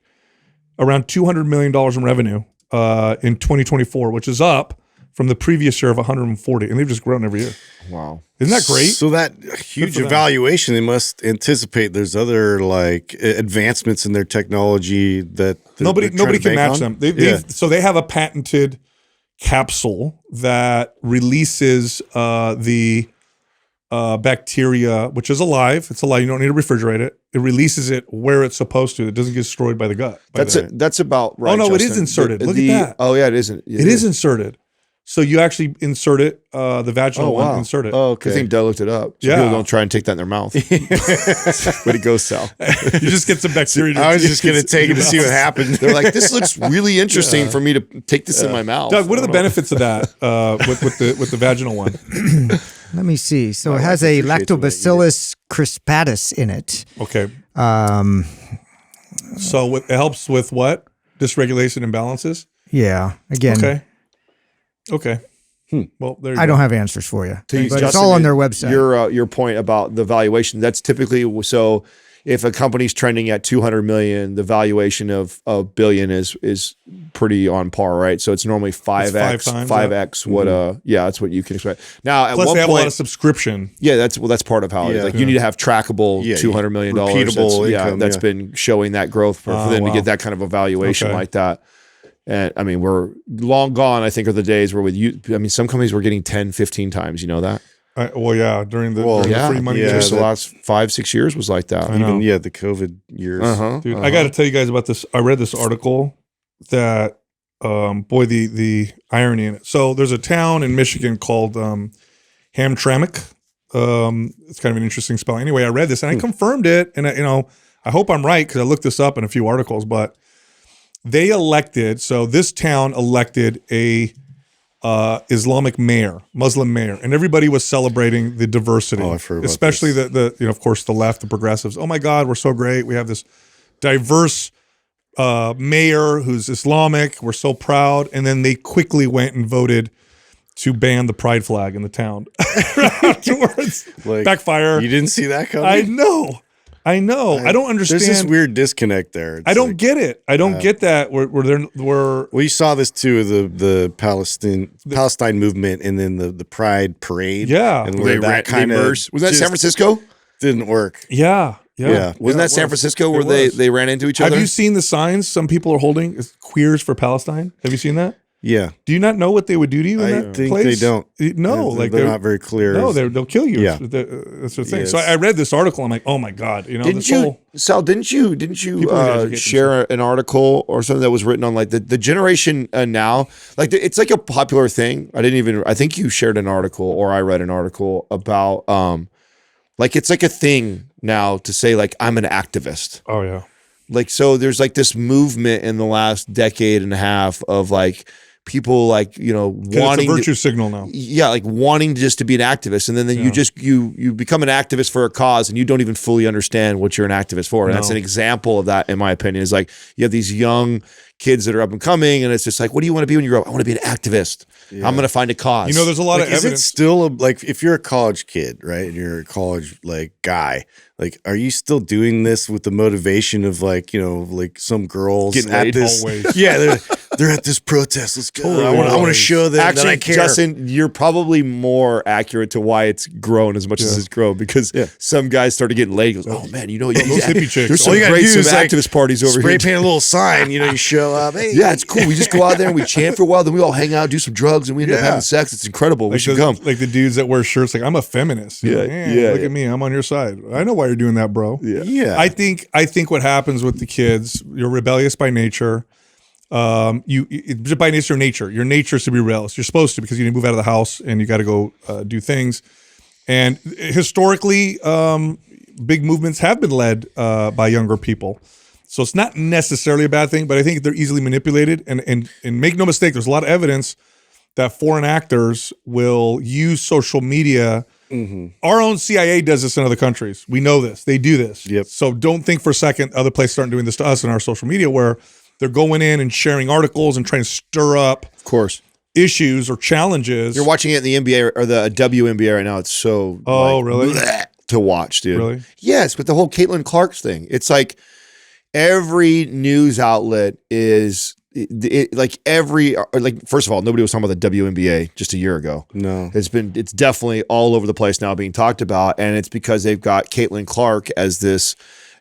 around $200 million in revenue in 2024, which is up from the previous year of 140, and they've just grown every year. Wow. Isn't that great? So that huge for them. evaluation, they must anticipate there's other advancements in their technology that Nobody can match them. So they have a patented capsule that releases the bacteria, which is alive. It's alive. You don't need to refrigerate it. It releases it where it's supposed to. It doesn't get destroyed by the gut. That's about right. Oh no, it is Justin. inserted. Look at that. Oh yeah, it isn't. It is inserted. So you actually insert it, the vaginal one, insert it. Oh, okay. I think Doug looked it up. So people don't try and take that in their mouth. Way to go, Sal. You just get some bacteria. I was just going to take it to see what happened. They're like, this looks really interesting for me to take this in my mouth. Doug, what are the benefits of that with the vaginal one? let me see. So it has a Lactobacillus crispatus in it. Okay. So it helps with what? Dysregulation imbalances? Yeah. Again. Okay. Well, there you I go. don't have answers for you, but it's Justin, all on their website. Your point about the valuation, that's typically, so if a company's trending at 200 million, the valuation of a billion is pretty on par, right? So it's normally 5x what that's what you can expect. Now at Plus one they have point, a lot of subscription. yeah, that's part of how it is. Like you need to have trackable $200 million. Repeatable income, that's been showing that growth for them to get that kind of a valuation like that. And I mean, we're long gone, I think, are the days where with you, I mean, some companies were getting 10, 15 times, you know that? During the free money just days. the last 5-6 years was like that. Even the COVID years. Dude, I got to tell you guys about this. I read this article that, the irony in it. So there's a town in Michigan called Hamtramck. It's kind of an interesting spelling. Anyway, I read this and I confirmed it. And I hope I'm right because I looked this up in a few articles, but they elected, so this town elected a Islamic mayor, Muslim mayor, and everybody was celebrating the diversity. Oh, I've heard about especially the of course the left, the progressives. Oh my God, we're so great. We have this diverse mayor who's Islamic. We're so proud. And then they quickly went and voted to ban the pride flag in the town afterwards. Backfire. You didn't see that coming? I know. I know. I don't understand. There's this weird disconnect there. I don't get it. I don't get that. Well, you saw this too, the Palestine movement, and then the Pride parade. Yeah, and where that kind of was that San Francisco? Didn't work. Yeah. Wasn't that San Francisco where they ran into each other? Have you seen the signs some people are holding? It's Queers for Palestine. Have you seen that? Yeah. Do you not know what they would do to you in that think place? they don't. No, they're not very clear. No, they'll kill you. Yeah. That's the thing. Yes. So I read this article. I'm like, oh my God. You know, didn't you share an article or something that was written on like the generation now? Like it's like a popular thing. I think you shared an article or I read an article about like it's like a thing now to say like I'm an activist. Oh yeah. Like so there's like this movement in the last decade and a half of like people like, you know, wanting it's a virtue signal now. Yeah, like wanting just to be an activist. And then you become an activist for a cause and you don't even fully understand what you're an activist for. And that's an example of that, in my opinion, is like you have these young kids that are up and coming and it's just like, what do you want to be when you grow up? I want to be an activist. Yeah. I'm going to find a cause. You know, there's a lot of evidence. Is it still like if you're a college kid, right? And you're a college like guy, like, are you still doing this with the motivation of like, you know, like some girls getting at laid this? Always. Yeah, they're at this protest. Let's go. Totally. I want to show them Actually, that I care. Justin, you're probably more accurate to why it's grown as much as it's grown because some guys started getting laid. He goes, oh man, you know, those hippie chicks. There's some All you gotta great do is, like, activist parties over spray here. paint a little sign. You know, you show up. Hey, Yeah, it's cool. We just go out there and we chant for a while, then we all hang out, do some drugs, and we end up having sex. It's incredible. We should come. Like the dudes that wear shirts like, I'm a feminist. You're like, look at me. I'm on your side. I know why you're doing that, bro. Yeah. I think what happens with the kids, you're rebellious by nature. By nature, your nature is to be rebellious. You're supposed to because you need to move out of the house and you got to go do things. And historically, big movements have been led by younger people. So it's not necessarily a bad thing, but I think they're easily manipulated. And make no mistake, there's a lot of evidence that foreign actors will use social media. Mm-hmm. Our own CIA does this in other countries. We know this. They do this. Yep. So don't think for a second other places aren't doing this to us in our social media where they're going in and sharing articles and trying to stir up, of course, issues or challenges. You're watching it in the NBA or the WNBA right now. It's so really to watch, dude. Really? Yes, with the whole Caitlin Clark's thing. It's like every news outlet is first of all, nobody was talking about the WNBA just a year ago. No. It's definitely all over the place now being talked about, and it's because they've got Caitlin Clark as this,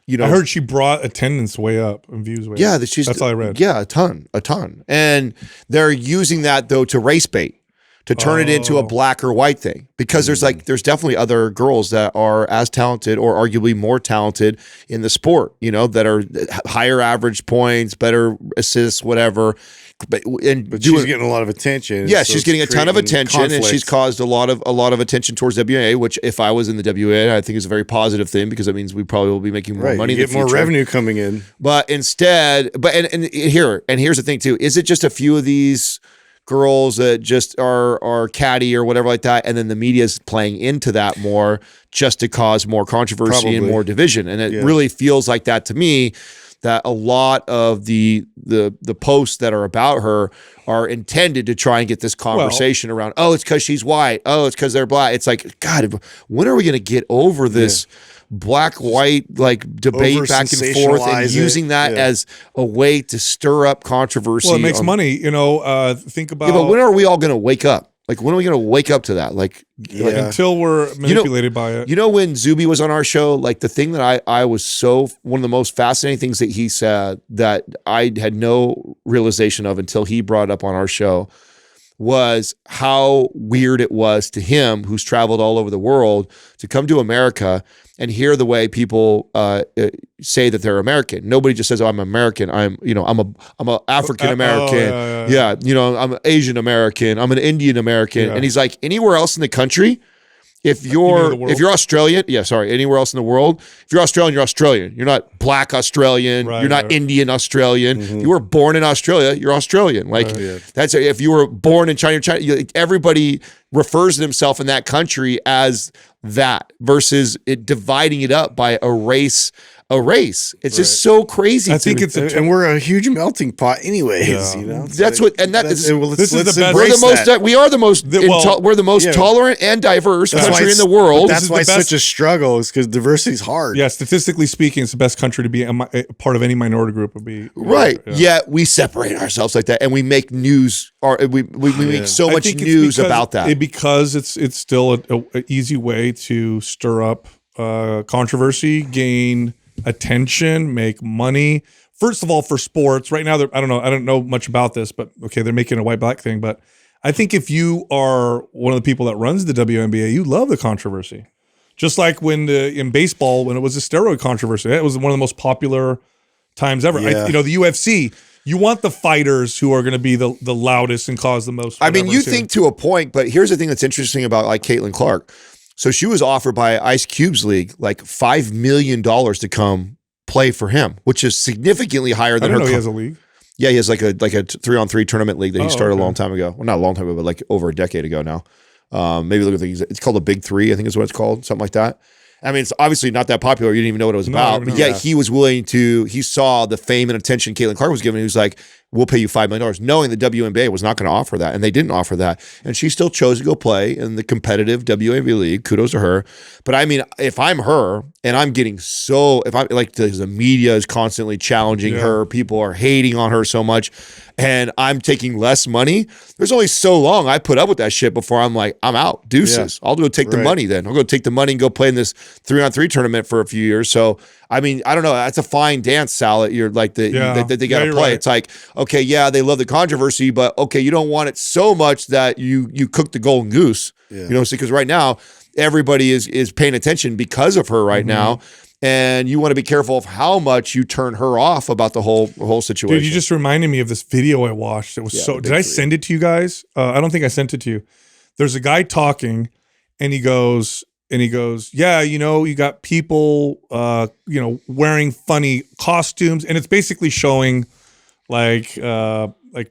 you know. I heard she brought attendance way up and views way up. That's all I read. Yeah, a ton. And they're using that though to race bait, to turn it into a black or white thing, because there's definitely other girls that are as talented or arguably more talented in the sport, you know, that are higher average points, better assists, whatever. But she's getting a lot of attention. Yeah, so she's getting a ton of attention, and she's caused a lot of attention towards WNBA. Which, if I was in the WNBA, I think is a very positive thing because it means we probably will be making more money. You get more revenue coming in. But instead, here's the thing too: is it just a few of these girls that just are catty or whatever like that, and then the media is playing into that more just to cause more controversy and more division? And it really feels like that to me. That a lot of the posts that are about her are intended to try and get this conversation around, oh, it's because she's white. Oh, it's because they're black. It's like, God, when are we going to get over this black-white like debate back and forth and using that as a way to stir up controversy? Well, it makes money, you know. Think about. Yeah, but when are we all going to wake up? Like, when are we going to wake up to that? Like until we're manipulated by it. You know, when Zuby was on our show, like the thing that I was one of the most fascinating things that he said that I had no realization of until he brought it up on our show was how weird it was to him, who's traveled all over the world, to come to America and hear the way people say that they're American. Nobody just says, "Oh, I'm American. I'm a African American. You know, I'm an Asian American. I'm an Indian American." And he's like, anywhere else in the country, if you're Australian, anywhere else in the world, if you're Australian, you're Australian. You're not black Australian. You're not Indian Australian. Mm-hmm. If you were born in Australia, you're Australian. Like that's if you were born in China, everybody refers to themselves in that country as that versus it dividing it up by a race a race. It's just so crazy. I think it's and we're a huge melting pot anyways, Yeah. you know. That's what, and that is, this is the best. we're the most, we are the most, we're the most yeah. tolerant and diverse That's country why in the world. That's why it's such a struggle, is because diversity is hard. Yeah, statistically speaking, it's the best country to be a part of any minority group would be. Right. Yet we separate ourselves like that, and we make news, or we make so much news about that. Because it's still an easy way to stir up controversy, gain attention, make money. First of all, for sports right now, I don't know much about this, but okay, they're making a white-black thing. But I think if you are one of the people that runs the WNBA, you love the controversy. Just like when in baseball, when it was a steroid controversy, it was one of the most popular times ever. Yeah. The UFC, you want the fighters who are going to be the loudest and cause the most. I mean, you think to a point, but here's the thing that's interesting about like Caitlin Clark. So she was offered by Ice Cube's league like $5 million to come play for him, which is significantly higher than I her. don't know he has a league. Yeah, he has like a 3-on-3 tournament league that he started a long time ago. Well, not a long time ago, but like over a decade ago now. Maybe look at things. It's called the Big Three, I think is what it's called, something like that. I mean, it's obviously not that popular. You didn't even know what it was about. But yet he was willing to, he saw the fame and attention Caitlin Clark was given. He was like, we'll pay you $5 million, knowing the WNBA was not going to offer that. And they didn't offer that. And she still chose to go play in the competitive WNBA league. Kudos to her. But I mean, if I'm her and I'm getting if I'm like the media is constantly challenging her, people are hating on her so much, and I'm taking less money, there's only so long I put up with that shit before I'm like, I'm out. Deuces. I'll go take the money then. I'll go take the money and go play in this 3-on-3 tournament for a few years. So, I mean, I don't know. That's a fine dance, Sal. You're like that they got to play. Right. It's like, okay, yeah, they love the controversy, but okay, you don't want it so much that you cook the golden goose. Yeah. You know, because right now everybody is paying attention because of her right now. And you want to be careful of how much you turn her off about the whole situation. Dude, you just reminded me of this video I watched. It was did I send it to you guys? I don't think I sent it to you. There's a guy talking, and he goes, yeah, you got people, wearing funny costumes, and it's basically showing like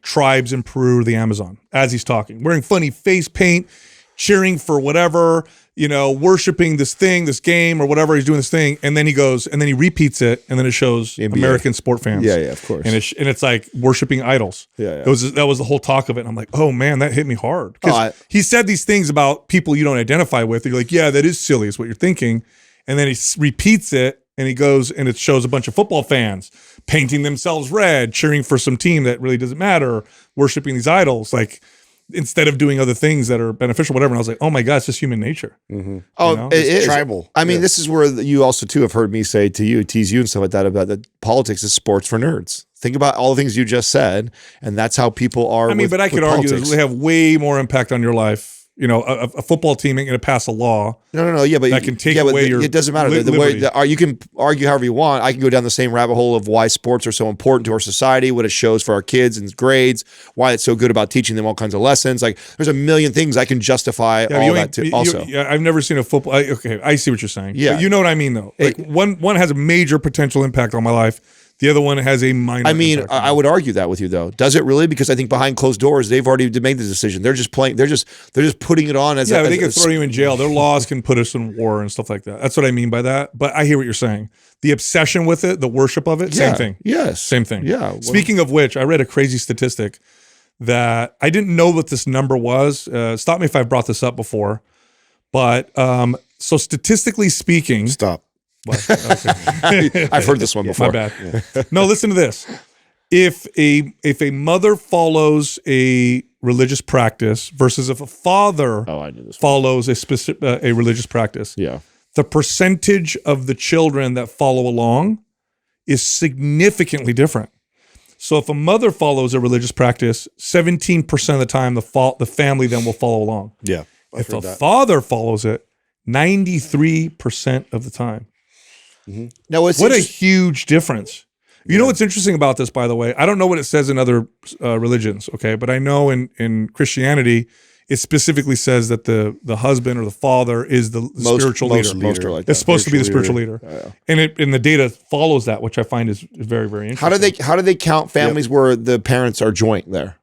tribes in Peru or the Amazon as he's talking, wearing funny face paint, cheering for whatever, worshiping this game or whatever. He's doing this thing. And then he goes, and then he repeats it. And then it shows NBA. American sport fans. Yeah, of course. And it's like worshiping idols. Yeah. That was the whole talk of it. And I'm like, oh man, that hit me hard. Because he said these things about people you don't identify with. You're like, yeah, that is silly is what you're thinking. And then he repeats it. And he goes, and it shows a bunch of football fans painting themselves red, cheering for some team that really doesn't matter, worshiping these idols, like instead of doing other things that are beneficial, whatever. And I was like, oh my God, it's just human nature. Oh, it's tribal. I mean, this is where you also too have heard me say to you, tease you and stuff like that, about that politics is sports for nerds. Think about all the things you just said, and that's how people are. I mean, but I could argue that they have way more impact on your life. A football team ain't going to pass a law. No. Yeah, but that can take away your. It doesn't matter. The way you can argue however you want. I can go down the same rabbit hole of why sports are so important to our society, what it shows for our kids and grades, why it's so good about teaching them all kinds of lessons. Like, there's a million things I can justify all that too. Also, I've never seen a football. Okay, I see what you're saying. Yeah, but you know what I mean though. Like one has a major potential impact on my life. The other one has a minor. I mean, I would argue that with you though. Does it really? Because I think behind closed doors, they've already made the decision. They're just playing. They're just putting it on as. Yeah, they can throw you in jail. Their laws can put us in war and stuff like that. That's what I mean by that. But I hear what you're saying. The obsession with it, the worship of it, same thing. Yes, same thing. Yeah. Speaking of which, I read a crazy statistic that I didn't know what this number was. Stop me if I've brought this up before. But so statistically speaking, stop. Well, okay. I've heard this one before. My bad. Yeah. No, listen to this. If a mother follows a religious practice versus if a father follows a religious practice, the percentage of the children that follow along is significantly different. So if a mother follows a religious practice, 17% of the time the family then will follow along. Yeah. If a father follows it, 93% of the time. Now, what a huge difference. You know what's interesting about this, by the way? I don't know what it says in other religions, okay? But I know in Christianity, it specifically says that the husband or the father is the spiritual leader. Most are like that. It's supposed to be the spiritual leader. And the data follows that, which I find is very, very interesting. How do they count families where the parents are joint there?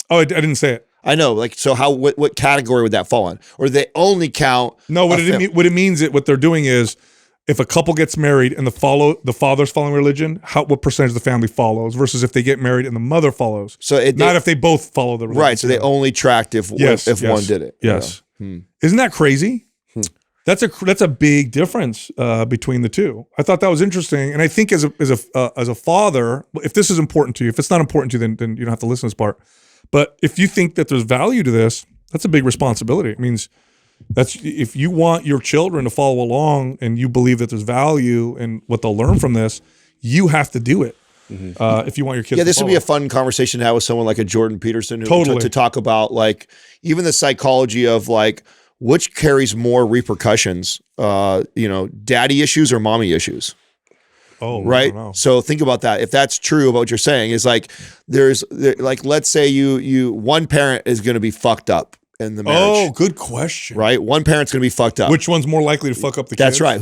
Oh, I didn't say it. I know, like, so what category would that fall in? Or do they only count? No, what it means, what they're doing is if a couple gets married and the father's following religion, what percentage of the family follows versus if they get married and the mother follows. So not if they both follow the religion. Right. So they only tracked if one did it. Yes. Isn't that crazy? That's a big difference between the two. I thought that was interesting, and I think as a father, if this is important to you, if it's not important to you, then you don't have to listen to this part. But if you think that there's value to this, that's a big responsibility. It means if you want your children to follow along and you believe that there's value in what they'll learn from this, you have to do it. If you want your kids to this follow. would be a fun conversation to have with someone like a Jordan Peterson Totally. to talk about like even the psychology of like which carries more repercussions, daddy issues or mommy issues. Oh, right. I don't know. So think about that. If that's true about what you're saying, is like let's say you one parent is going to be fucked up in the marriage. Oh, good question. Right, one parent's going to be fucked up. Which one's more likely to fuck up the kids? That's right.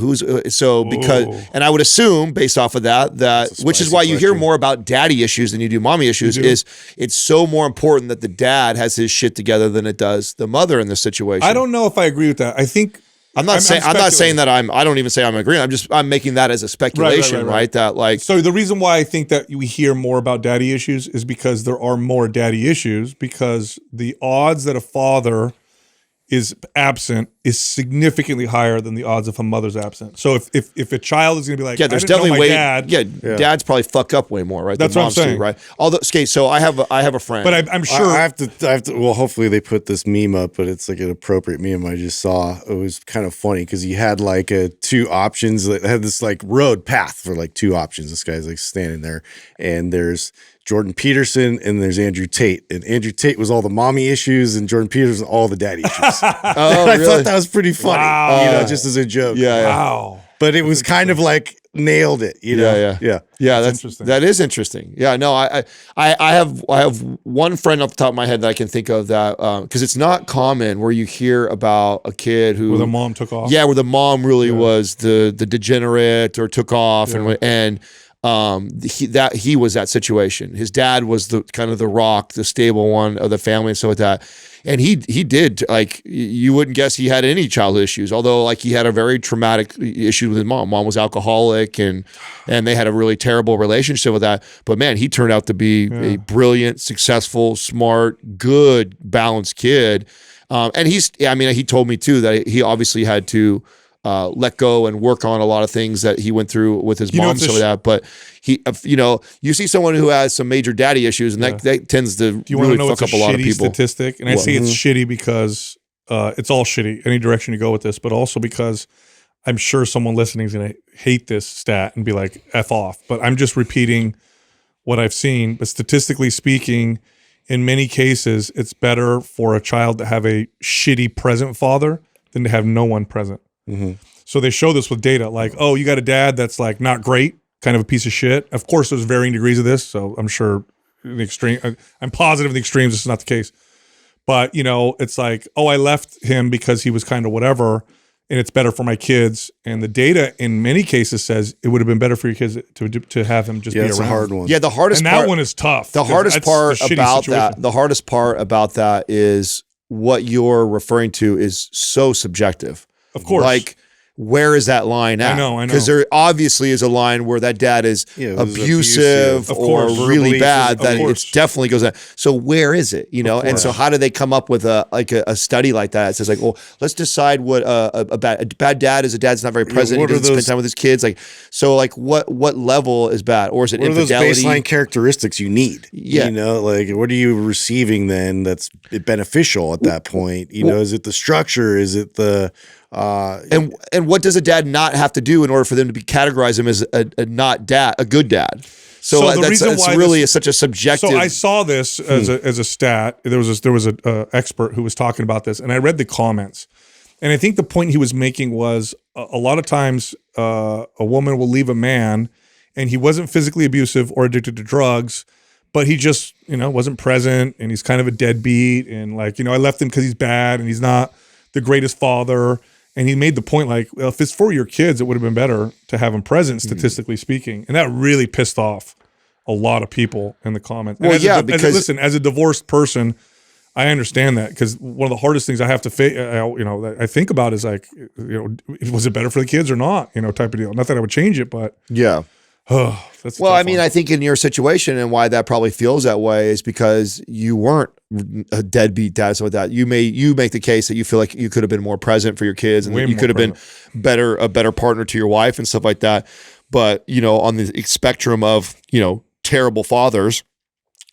And I would assume based off of that which is why you hear more about daddy issues than you do mommy issues. Is it's so more important that the dad has his shit together than it does the mother in this situation. I don't know if I agree with that. I think. I'm not saying that I don't even say I'm agreeing. I'm making that as a speculation, right? That like. So the reason why I think that we hear more about daddy issues is because there are more daddy issues, because the odds that a father is absent is significantly higher than the odds if a mother's absent. So if a child is going to be like, there's definitely way. Dads probably fuck up way more, right? That's what I'm saying, do, right? Although, okay, so I have a friend, but I'm sure I have to. Well, hopefully they put this meme up, but it's like an appropriate meme I just saw. It was kind of funny because he had like two options that had this like road path for like two options. This guy's like standing there, and there's Jordan Peterson and there's Andrew Tate. And Andrew Tate was all the mommy issues and Jordan Peterson all the daddy issues. I thought that was pretty funny. Wow. Just as a joke. Wow. But it was kind of like nailed it, Yeah. That's interesting. That is interesting. Yeah, no, I have one friend off the top of my head that I can think of that because it's not common where you hear about a kid who where the mom took off. Yeah, where the mom really was the degenerate or took off and he was that situation. His dad was the kind of the rock, the stable one of the family and stuff like that. And he did, like, you wouldn't guess he had any childhood issues, although like he had a very traumatic issue with his mom. Mom was alcoholic and they had a really terrible relationship with that. But man, he turned out to be a brilliant, successful, smart, good, balanced kid. And he told me too that he obviously had to let go and work on a lot of things that he went through with his mom and stuff like that. But you see someone who has some major daddy issues, and that tends to really fuck up a lot of people. Statistic, and I say it's shitty because it's all shitty any direction you go with this, but also because I'm sure someone listening is going to hate this stat and be like, F off. But I'm just repeating what I've seen. But statistically speaking, in many cases, it's better for a child to have a shitty present father than to have no one present. So they show this with data, like, oh, you got a dad that's like not great, kind of a piece of shit. Of course, there's varying degrees of this, so I'm sure in the extreme, I'm positive in the extremes this is not the case. But it's like, oh, I left him because he was kind of whatever, and it's better for my kids. And the data in many cases says it would have been better for your kids to have him just be around. It's a hard one. Yeah, the hardest and part, that one is tough. The hardest part about that is what you're referring to is so subjective. Of course. Like, where is that line at? I know. Because there obviously is a line where that dad is abusive or really bad, that it definitely goes down. So where is it? And so how do they come up with a study like that? It says like, well, let's decide what a bad dad is. A dad's not very present. He doesn't spend time with his kids. Like, so like what level is bad? Or is it infidelity? What are those baseline characteristics you need? Yeah. Like what are you receiving then that's beneficial at that point? Is it the structure? Is it the and what does a dad not have to do in order for them to be categorized him as a good dad? So that's really such a subjective. So I saw this as a stat. There was a expert who was talking about this, and I read the comments, and I think the point he was making was a lot of times a woman will leave a man, and he wasn't physically abusive or addicted to drugs, but he just wasn't present, and he's kind of a deadbeat, and like I left him because he's bad, and he's not the greatest father. And he made the point like, well, if it's for your kids, it would have been better to have him present, statistically speaking. And that really pissed off a lot of people in the comments. Well, because as a divorced person, I understand that, because one of the hardest things I have to that I think about is like, was it better for the kids or not? Type of deal. Not that I would change it, but yeah. That's well, I mean, I think in your situation, and why that probably feels that way is because you weren't a deadbeat dad. So with that, you make the case that you feel like you could have been more present for your kids, and that you could have been a better partner to your wife and stuff like that. But on the spectrum of terrible fathers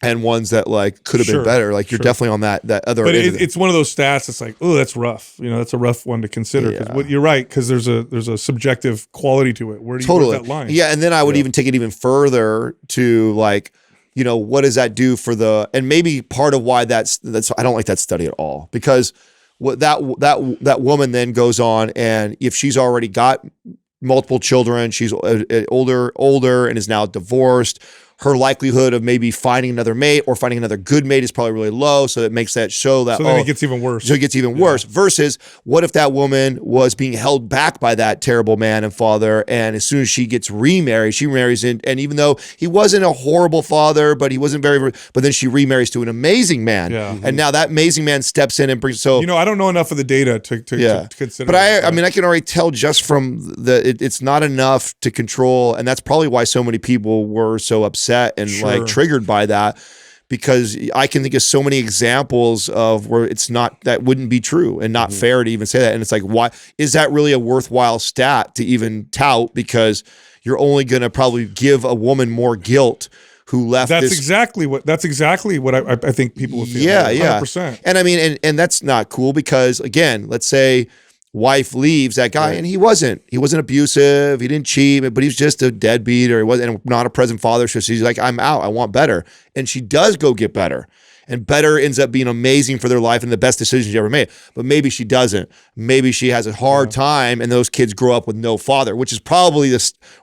and ones that like could have been better, like you're definitely on that other. But it's one of those stats. It's like, oh, that's rough. That's a rough one to consider. Because you're right, because there's a subjective quality to it. Where do you put that line? Yeah, and then I would even take it even further to like, what does that do for and maybe part of why that's I don't like that study at all, because what that woman then goes on, and if she's already got multiple children, she's older and is now divorced, her likelihood of maybe finding another mate or finding another good mate is probably really low. So it makes that show that, then it gets even worse. So it gets even worse versus what if that woman was being held back by that terrible man and father. And as soon as she gets remarried, she remarries in, and even though he wasn't a horrible father, but he wasn't but then she remarries to an amazing man. Yeah. And now that amazing man steps in and brings, I don't know enough of the data to consider. But I mean, I can already tell just from it's not enough to control. And that's probably why so many people were so upset and like triggered by that, because I can think of so many examples of where that wouldn't be true and not fair to even say that. And it's like, why is that really a worthwhile stat to even tout? Because you're only going to probably give a woman more guilt who left. That's exactly what I think people would feel. Yeah, 100%. And I mean, and that's not cool, because again, let's say wife leaves that guy, and he wasn't abusive, he didn't cheat, but he's just a deadbeat, or he wasn't not a present father. So she's like, I'm out, I want better. And she does go get better, and better ends up being amazing for their life and the best decision she ever made. But maybe she doesn't. Maybe she has a hard time, and those kids grow up with no father, which is probably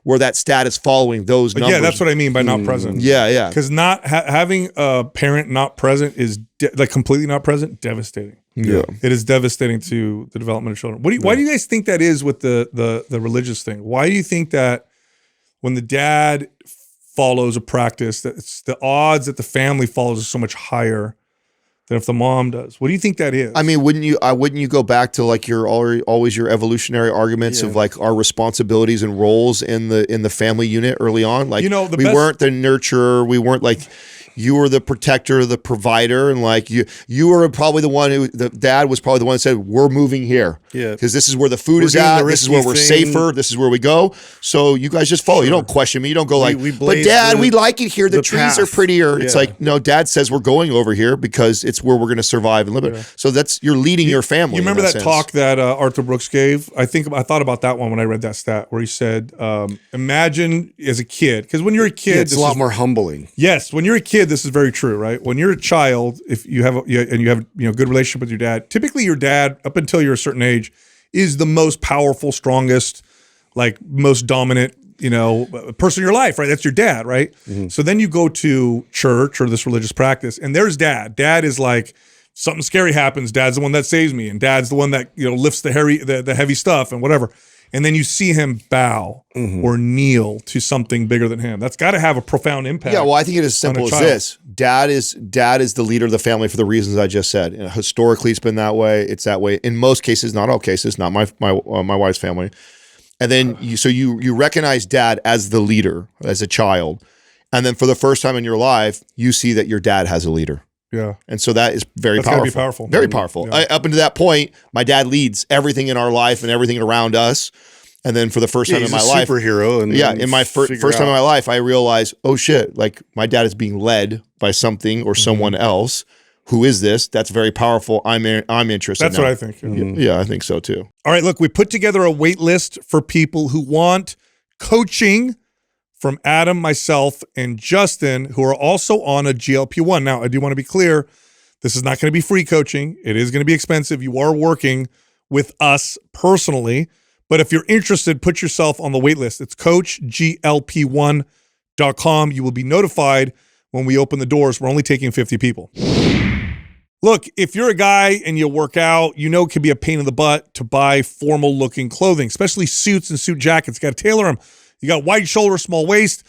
where that stat is following those numbers. Yeah, that's what I mean by not present. Yeah. Because not having a parent not present is like completely not present, devastating. Yeah, it is devastating to the development of children. Why do you guys think that is with the religious thing? Why do you think that when the dad follows a practice, that it's the odds that the family follows is so much higher than if the mom does? What do you think that is? I mean, wouldn't you go back to like always your evolutionary arguments of like our responsibilities and roles in the family unit early on? Like, we weren't the nurturer, we weren't like. You were the protector, the provider, and like you were probably the one the dad was probably the one that said, we're moving here. Yeah. Because this is where the food is at, this is where we're safer, this is where we go. So you guys just follow. Sure. You don't question me. You don't go but dad, we like it here. The trees are prettier. Yeah. It's like, no, dad says we're going over here because it's where we're going to survive and live. Yeah. So you're leading your family. You remember that talk that Arthur Brooks gave? I thought about that one when I read that stat where he said, imagine as a kid, because when you're a kid, it's a lot more humbling. Yes. When you're a kid, this is very true, right? When you're a child, if you have good relationship with your dad, typically your dad, up until you're a certain age, is the most powerful, strongest, like most dominant, person in your life, right? That's your dad, right? Mm-hmm. So then you go to church or this religious practice, and there's dad. Dad is like, something scary happens, dad's the one that saves me, and dad's the one that lifts the heavy stuff and whatever. And then you see him bow or kneel to something bigger than him. That's got to have a profound impact. Yeah, well, I think it is as simple as this. Dad is the leader of the family for the reasons I just said. Historically, it's been that way. It's that way in most cases, not all cases. Not my wife's family. And then you recognize dad as the leader as a child, and then for the first time in your life, you see that your dad has a leader. Yeah. And so that is very powerful. Gotta be powerful. Very powerful. Yeah. Up until that point, my dad leads everything in our life and everything around us. And then for the first time in my life, superhero. And in my first time in my life, I realized, oh shit, like my dad is being led by something or someone else. Who is this? That's very powerful. I'm interested. That's now. What I think. Yeah, I think so too. All right, look, we put together a wait list for people who want coaching from Adam, myself, and Justin, who are also on a GLP-1. Now, I do want to be clear, this is not going to be free coaching. It is going to be expensive. You are working with us personally. But if you're interested, put yourself on the wait list. It's coachglp1.com. You will be notified when we open the doors. We're only taking 50 people. Look, if you're a guy and you work out, it can be a pain in the butt to buy formal-looking clothing, especially suits and suit jackets. You got to tailor them. You got wide shoulder, small waist.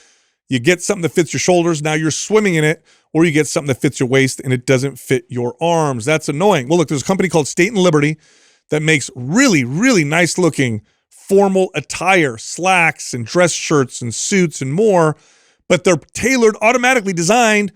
You get something that fits your shoulders, now you're swimming in it, or you get something that fits your waist and it doesn't fit your arms. That's annoying. Well, look, there's a company called State and Liberty that makes really, really nice looking formal attire, slacks and dress shirts and suits and more, but they're tailored, automatically designed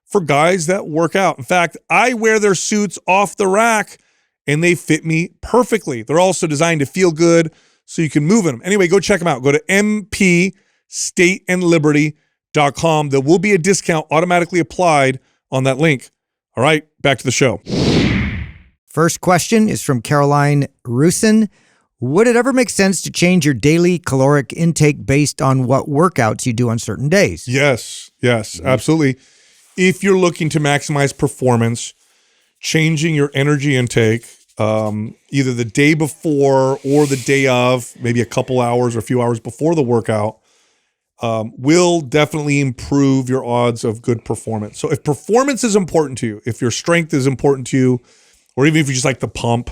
for guys that work out. In fact, I wear their suits off the rack and they fit me perfectly. They're also designed to feel good so you can move in them. Anyway, go check them out. Go to mpstateandliberty.com. There will be a discount automatically applied on that link. All right, back to the show. First question is from Caroline Rusin. Would it ever make sense to change your daily caloric intake based on what workouts you do on certain days? Yes, absolutely. If you're looking to maximize performance, changing your energy intake either the day before or the day of, maybe a couple hours or a few hours before the workout, will definitely improve your odds of good performance. So if performance is important to you, if your strength is important to you, or even if you just like the pump,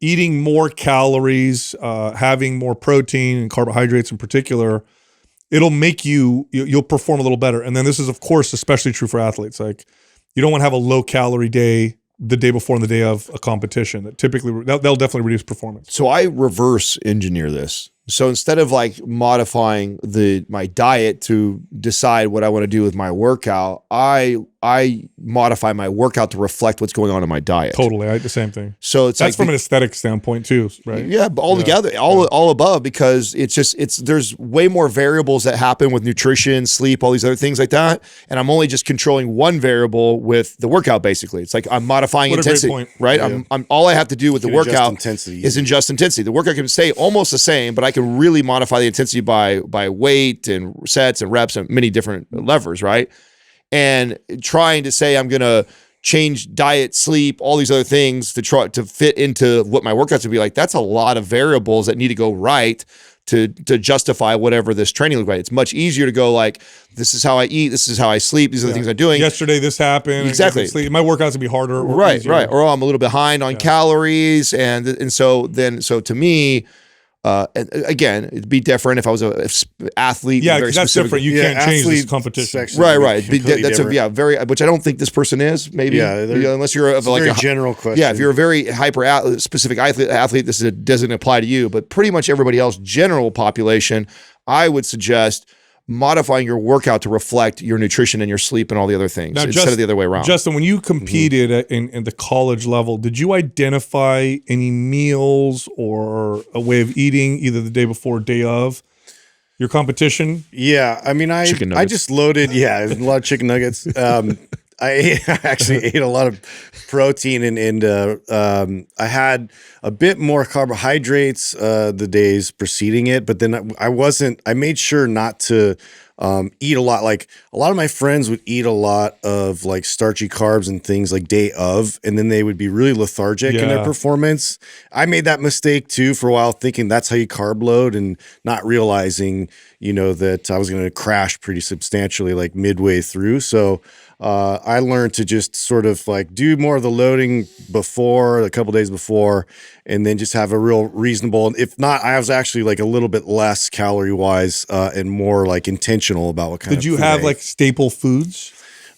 eating more calories, having more protein and carbohydrates in particular, it'll make you'll perform a little better. And then this is, of course, especially true for athletes. Like, you don't want to have a low calorie day the day before and the day of a competition. That typically, they'll definitely reduce performance. So I reverse engineer this. So instead of like modifying my diet to decide what I want to do with my workout, I modify my workout to reflect what's going on in my diet. Totally, I did the same thing. So it's that's like from an aesthetic standpoint too, right? Yeah, all together, all above, because there's way more variables that happen with nutrition, sleep, all these other things like that, and I'm only just controlling one variable with the workout. Basically, it's like I'm modifying intensity, right? Yeah. I'm all I have to do with the workout is adjust intensity. The workout can stay almost the same, but I can really modify the intensity by weight and sets and reps and many different levers, right? And trying to say I'm going to change diet, sleep, all these other things to try to fit into what my workouts would be like, that's a lot of variables that need to go right to justify whatever this training looks like. It's much easier to go like, this is how I eat, this is how I sleep, these are the things I'm doing. Yesterday this happened. Exactly. My workouts would be harder. Or right. easier. Or I'm a little behind on calories. And so to me, and again, it'd be different if I was an athlete. Yeah, because that's different. You can't change this competition. Right. That's very, which I don't think this person is. Maybe, unless you're like a general question. Yeah, if you're a very hyper specific athlete, this doesn't apply to you. But pretty much everybody else, general population, I would suggest modifying your workout to reflect your nutrition and your sleep and all the other things instead of the other way around. Justin, when you competed in the college level, did you identify any meals or a way of eating either the day before or day of your competition? Yeah, I mean, I just loaded, a lot of chicken nuggets. I actually ate a lot of protein and I had a bit more carbohydrates the days preceding it, but then I made sure not to eat a lot. Like a lot of my friends would eat a lot of like starchy carbs and things like day of, and then they would be really lethargic in their performance. I made that mistake too for a while, thinking that's how you carb load and not realizing, that I was going to crash pretty substantially like midway through. So I learned to just sort of like do more of the loading before, a couple days before, and then just have a real reasonable. And if not, I was actually like a little bit less calorie wise and more like intentional about what kind of. Did you have like staple foods?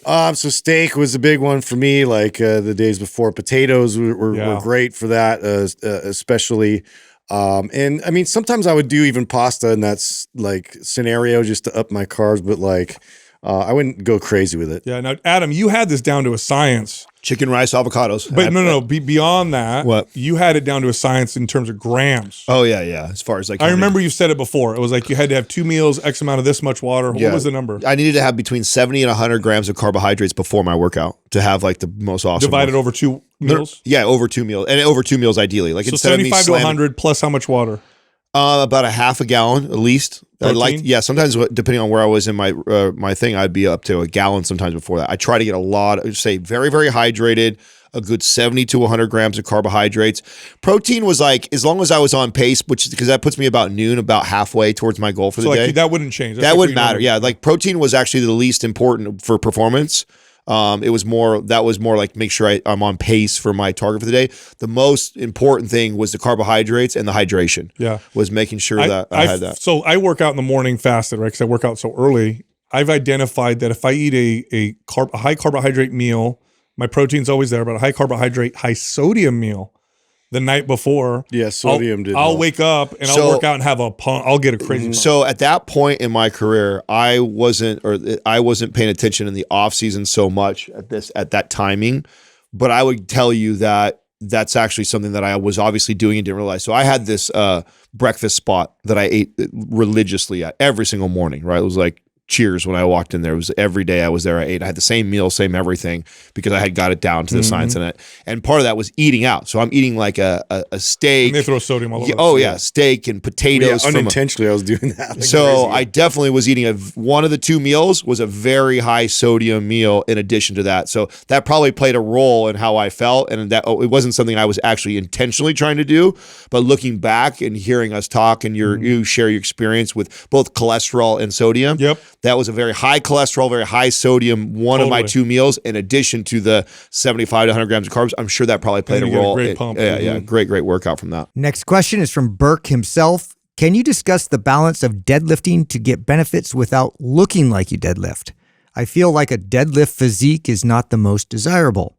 So steak was a big one for me. Like the days before, potatoes were great for that, especially. And I mean, sometimes I would do even pasta in that like scenario just to up my carbs, but like. I wouldn't go crazy with it. Yeah. Now, Adam, you had this down to a science. Chicken, rice, avocados. But beyond that, you had it down to a science in terms of grams. Oh, yeah. As far as like, I remember you said it before. It was like you had to have 2 meals, X amount of this much water. What was the number? I needed to have between 70 and 100 grams of carbohydrates before my workout to have like the most awesome. Divided over 2 meals? Yeah, over 2 meals. And over 2 meals ideally. Like so 75 to 100 plus how much water? About a half a gallon at least. Sometimes depending on where I was in my my thing, I'd be up to a gallon sometimes before that. I try to get a lot, say very, very hydrated, a good 70 to 100 grams of carbohydrates. Protein was like, as long as I was on pace, because that puts me about noon, about halfway towards my goal for the day. That wouldn't change. That wouldn't matter. Yeah, like protein was actually the least important for performance. That was more like make sure I'm on pace for my target for the day. The most important thing was the carbohydrates and the hydration. Yeah. Was making sure that I had that. So I work out in the morning fasted, right? Because I work out so early. I've identified that if I eat a high carbohydrate meal, my protein's always there, but a high carbohydrate, high sodium meal the night before. Yeah, sodium I'll wake up and I'll work out and have a pump. I'll get a crazy pump. So at that point in my career, I wasn't paying attention in the off season so much at that timing, but I would tell you that that's actually something that I was obviously doing and didn't realize. So I had this breakfast spot that I ate religiously at every single morning, right? It was like Cheers when I walked in there. It was every day I was there. I ate. I had the same meal, same everything, because I had got it down to the science in it. And part of that was eating out. So I'm eating like a steak. And they throw sodium all over. Oh yeah, steak and potatoes. Unintentionally, I was doing that. So I definitely was eating one of the two meals was a very high sodium meal in addition to that. So that probably played a role in how I felt, and that it wasn't something I was actually intentionally trying to do. But looking back and hearing us talk and you share your experience with both cholesterol and sodium. Yep. That was a very high cholesterol, very high sodium, one of my two meals, in addition to the 75 to 100 grams of carbs. I'm sure that probably played a role. Great pump. Yeah, great workout from that. Next question is from Burke himself. Can you discuss the balance of deadlifting to get benefits without looking like you deadlift? I feel like a deadlift physique is not the most desirable.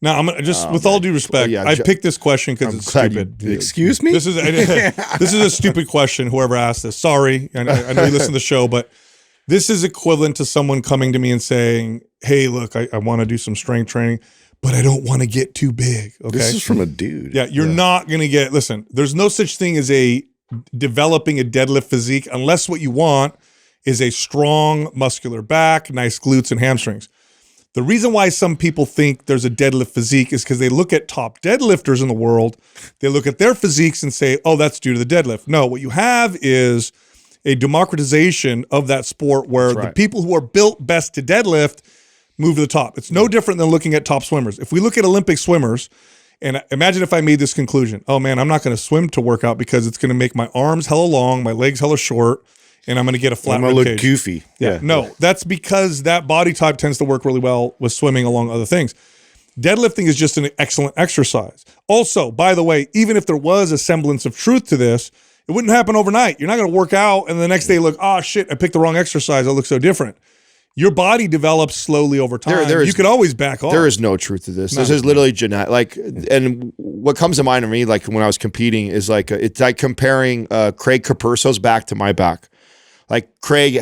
Now, I'm just with all due respect, I picked this question because it's stupid. Excuse me? This is a stupid question. Whoever asked this, sorry. I know you listen to the show, but this is equivalent to someone coming to me and saying, "Hey, look, I want to do some strength training, but I don't want to get too big." Okay, this is from a dude. Yeah, you're not gonna get. Listen, there's no such thing as developing a deadlift physique unless what you want is a strong muscular back, nice glutes and hamstrings. The reason why some people think there's a deadlift physique is because they look at top deadlifters in the world, they look at their physiques and say, oh, that's due to the deadlift. No, what you have is a democratization of that sport where the people who are built best to deadlift move to the top. It's no different than looking at top swimmers. If we look at Olympic swimmers, and imagine if I made this conclusion, oh man, I'm not going to swim to work out because it's going to make my arms hella long, my legs hella short, and I'm going to get a flat rib cage. I'm going to look goofy. Yeah. No, that's because that body type tends to work really well with swimming along other things. Deadlifting is just an excellent exercise. Also, by the way, even if there was a semblance of truth to this, it wouldn't happen overnight. You're not going to work out and the next day look, oh shit, I picked the wrong exercise. I look so different. Your body develops slowly over time. You could always back off. There is no truth to this. This is literally genetic. Like, and what comes to mind to me, like when I was competing, is like it's like comparing Craig Capurso's back to my back. Like Craig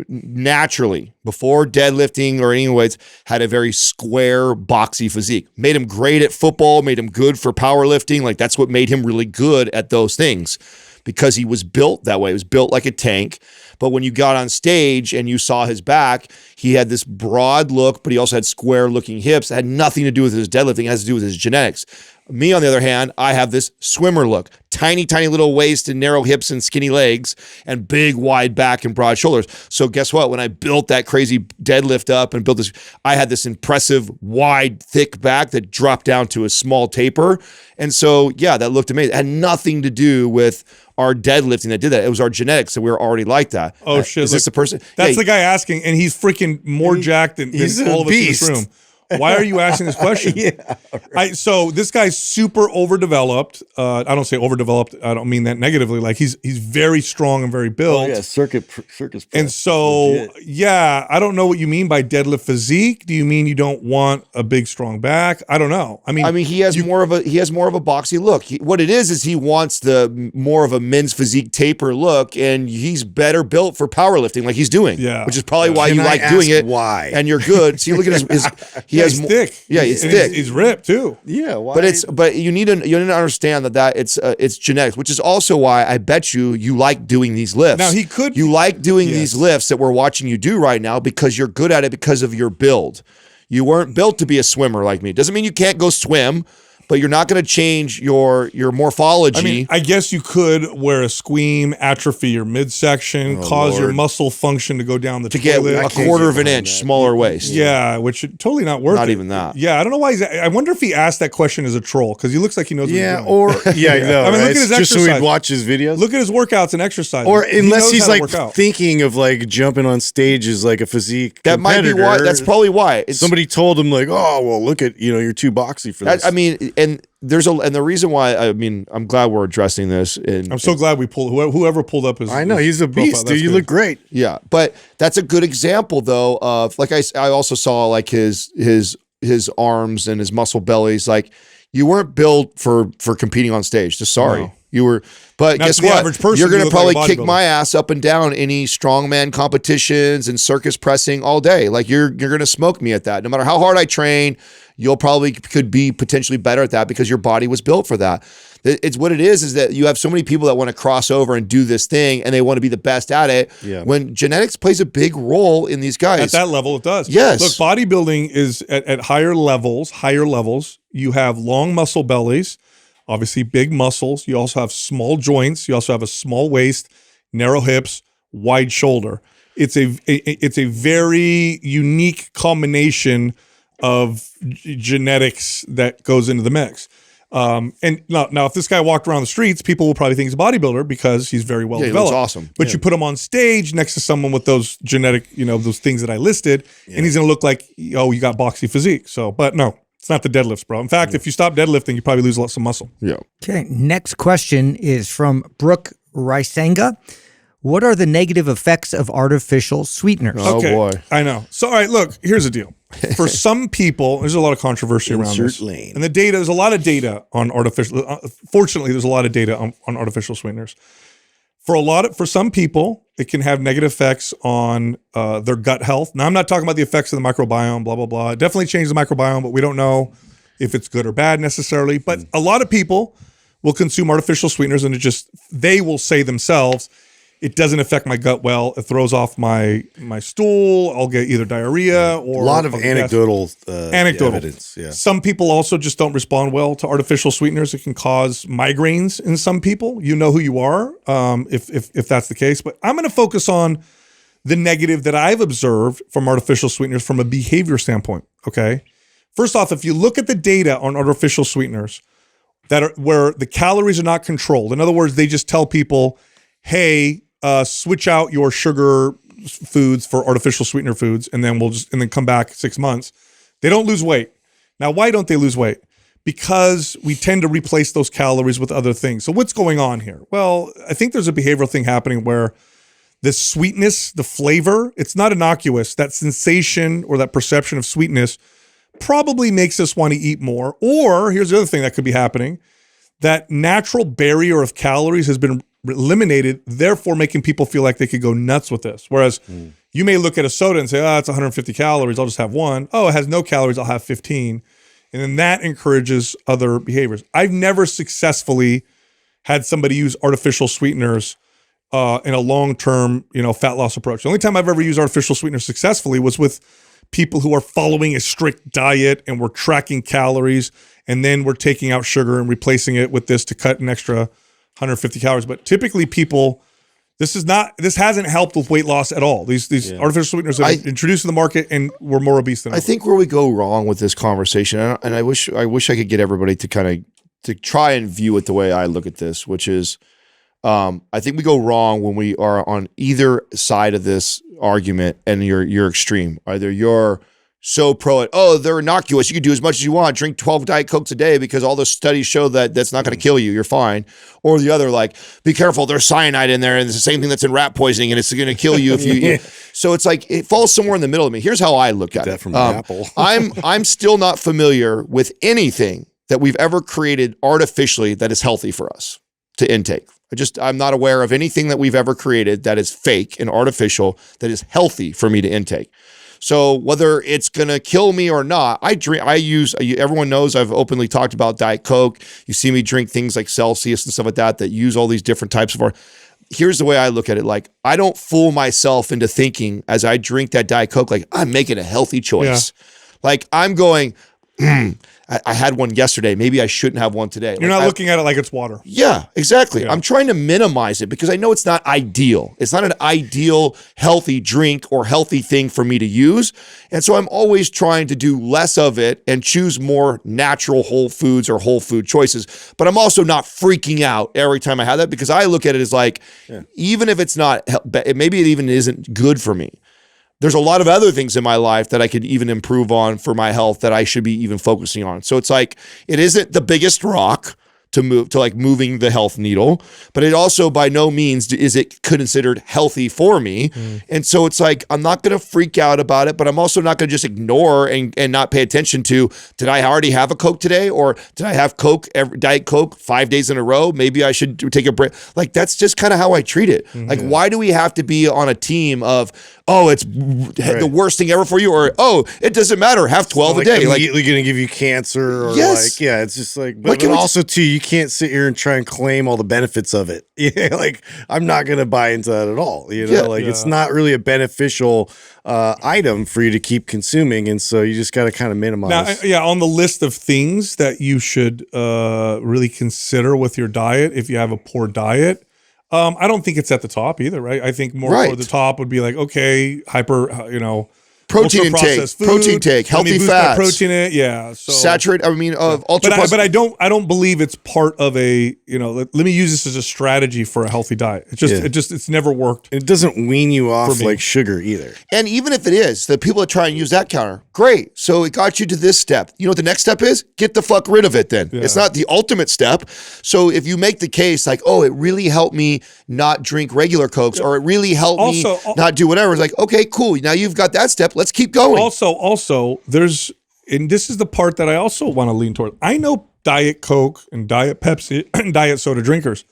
naturally, before deadlifting or any weights, had a very square, boxy physique. Made him great at football, made him good for powerlifting. Like that's what made him really good at those things, because he was built that way. He was built like a tank. But when you got on stage and you saw his back, he had this broad look, but he also had square looking hips. It had nothing to do with his deadlifting. It has to do with his genetics. Me, on the other hand, I have this swimmer look. Tiny, tiny little waist and narrow hips and skinny legs and big, wide back and broad shoulders. So guess what? When I built that crazy deadlift up and built this, I had this impressive, wide, thick back that dropped down to a small taper. And so, yeah, that looked amazing. It had nothing to do with our deadlifting that did that. It was our genetics that we were already like that. Oh, shit. Is this the person? That's the guy asking, and he's freaking more jacked than all of us in this room. Why are you asking this question? So this guy's super overdeveloped. I don't say overdeveloped. I don't mean that negatively. Like he's very strong and very built. Oh yeah, circus. And so yeah, I don't know what you mean by deadlift physique. Do you mean you don't want a big strong back? I don't know. I mean he has more of a boxy look. What it is he wants the more of a men's physique taper look, and he's better built for powerlifting, like he's doing. Yeah, which is probably why you like doing it. Why? And you're good. See, look at his he's thick. Yeah, he's thick. He's ripped too. Yeah, why? But you need to understand that it's genetics, which is also why I bet you like doing these lifts. Now you like doing these lifts that we're watching you do right now because you're good at it because of your build. You weren't built to be a swimmer like me. Doesn't mean you can't go swim, but you're not going to change your morphology. I mean, I guess you could wear a squeam, atrophy your midsection, cause your muscle function to go down the to toilet. get a quarter of an inch smaller waist. Yeah, which is totally not worth it. Not even that. Yeah, I don't know why I wonder if he asked that question as a troll because he looks like he knows what he's doing. Or no, I mean, look at his just so exercise. we'd watch his videos. Look at his workouts and exercises. Or unless he's like work out. thinking of like jumping on stage as like a physique That might be why. That's probably why. Somebody told him like, oh well, look at you're too boxy for this. I mean, and the reason why I'm glad we're addressing this. And I'm so glad we pulled whoever pulled up his. I know he's a profile, beast, dude. You good. look great. Yeah, but that's a good example though of like I also saw like his arms and his muscle bellies. Like you weren't built for competing on stage. Just sorry. No. You were, but Not guess to the what? average person, You're going you to look like probably a kick bodybuilder. my ass up and down any strongman competitions and circus pressing all day. Like you're going to smoke me at that. No matter how hard I train, you'll probably could be potentially better at that because your body was built for that. It's what it is that you have so many people that want to cross over and do this thing and they want to be the best at it. Yeah. When genetics plays a big role in these guys. At that level, it does. Yes. Look, bodybuilding is at higher levels. You have long muscle bellies, obviously big muscles. You also have small joints. You also have a small waist, narrow hips, wide shoulder. It's a very unique combination of genetics that goes into the mix. And now, if this guy walked around the streets, people will probably think he's a bodybuilder because he's very well developed. He looks awesome. But you put him on stage next to someone with those genetic, those things that I listed, and he's going to look like, oh, you got boxy physique. So, but no, it's not the deadlifts, bro. In fact, if you stop deadlifting, you probably lose lots of muscle. Yeah. Okay, next question is from Brooke Rysanga. What are the negative effects of artificial sweeteners? Oh, boy. I know. So, all right, look, here's the deal. For some people, there's a lot of controversy around this. lane. And there's a lot of data on artificial, fortunately, there's a lot of data on artificial sweeteners. For some people, it can have negative effects on their gut health. Now, I'm not talking about the effects of the microbiome, blah, blah, blah. It definitely changes the microbiome, but we don't know if it's good or bad necessarily. But a lot of people will consume artificial sweeteners and they will say themselves, it doesn't affect my gut well. It throws off my stool. I'll get either diarrhea or A lot of I'll get anecdotal evidence. Yeah. Some people also just don't respond well to artificial sweeteners. It can cause migraines in some people. You know who you are if that's the case. But I'm going to focus on the negative that I've observed from artificial sweeteners from a behavior standpoint. Okay. First off, if you look at the data on artificial sweeteners where the calories are not controlled, in other words, they just tell people, hey, switch out your sugar foods for artificial sweetener foods, and then then come back 6 months. They don't lose weight. Now, why don't they lose weight? Because we tend to replace those calories with other things. So what's going on here? Well, I think there's a behavioral thing happening where the sweetness, the flavor, it's not innocuous. That sensation or that perception of sweetness probably makes us want to eat more. Or here's the other thing that could be happening. That natural barrier of calories has been eliminated, therefore making people feel like they could go nuts with this. Whereas you may look at a soda and say, oh, it's 150 calories. I'll just have one. Oh, it has no calories. I'll have 15. And then that encourages other behaviors. I've never successfully had somebody use artificial sweeteners in a long-term, fat loss approach. The only time I've ever used artificial sweeteners successfully was with people who are following a strict diet and we're tracking calories, and then we're taking out sugar and replacing it with this to cut an extra 150 calories. But typically people, this hasn't helped with weight loss at all. These artificial sweeteners have been introduced to the market and we're more obese than ever. I think where we go wrong with this conversation, and I wish I could get everybody to try and view it the way I look at this, which is, I think we go wrong when we are on either side of this argument and you're extreme. Either you're so pro it, oh, they're innocuous, you can do as much as you want, drink 12 Diet Cokes a day because all the studies show that that's not going to kill you, you're fine. Or the other, like, be careful, there's cyanide in there and it's the same thing that's in rat poisoning and it's going to kill you if you eat. So it's like, it falls somewhere in the middle of me. Here's how I look at it. From an apple. I'm still not familiar with anything that we've ever created artificially that is healthy for us to intake. I'm not aware of anything that we've ever created that is fake and artificial that is healthy for me to intake. So whether it's going to kill me or not, everyone knows I've openly talked about Diet Coke. You see me drink things like Celsius and stuff like that use all these different types of Here's the way I look at it. Like, I don't fool myself into thinking as I drink that Diet Coke, like I'm making a healthy choice. Yeah. Like I'm going, I had one yesterday. Maybe I shouldn't have one today. You're not looking at it like it's water. Yeah, exactly. Yeah. I'm trying to minimize it because I know it's not ideal. It's not an ideal healthy drink or healthy thing for me to use. And so I'm always trying to do less of it and choose more natural whole foods or whole food choices. But I'm also not freaking out every time I have that because I look at it as like, even if it's not, maybe it even isn't good for me. There's a lot of other things in my life that I could even improve on for my health that I should be even focusing on. So it's like, it isn't the biggest rock to move to like moving the health needle, but it also by no means is it considered healthy for me. And so it's like, I'm not going to freak out about it, but I'm also not going to just ignore and not pay attention to, did I already have a Coke today? Or did I have Diet Coke 5 days in a row? Maybe I should take a break. Like, that's just kind of how I treat it. Like, why do we have to be on a team of, oh, it's the worst thing ever for you, or oh, it doesn't matter, have 12 a day. Immediately going to give you cancer, or like, yeah, it's just like, but also too, you can't sit here and try and claim all the benefits of it. Yeah, like I'm not going to buy into that at all. You know, it's not really a beneficial item for you to keep consuming, and so you just got to kind of minimize. Now, on the list of things that you should really consider with your diet if you have a poor diet. I don't think it's at the top either, right? I think more toward the top would be like, okay, protein intake, healthy fats, protein so saturate. I mean, ultra. But I don't believe it's part of a. Let me use this as a strategy for a healthy diet. It's never worked. It doesn't wean you off like sugar either. And even if it is, the people that try and use that counter, great. So it got you to this step. You know what the next step is? Get the fuck rid of it. Then it's not the ultimate step. So if you make the case like, oh, it really helped me not drink regular Cokes, or it really helped me not do whatever. It's like, okay, cool. Now you've got that step. Let's keep going. Also, there's, and this is the part that I also want to lean toward. I know Diet Coke and Diet Pepsi and Diet soda drinkers,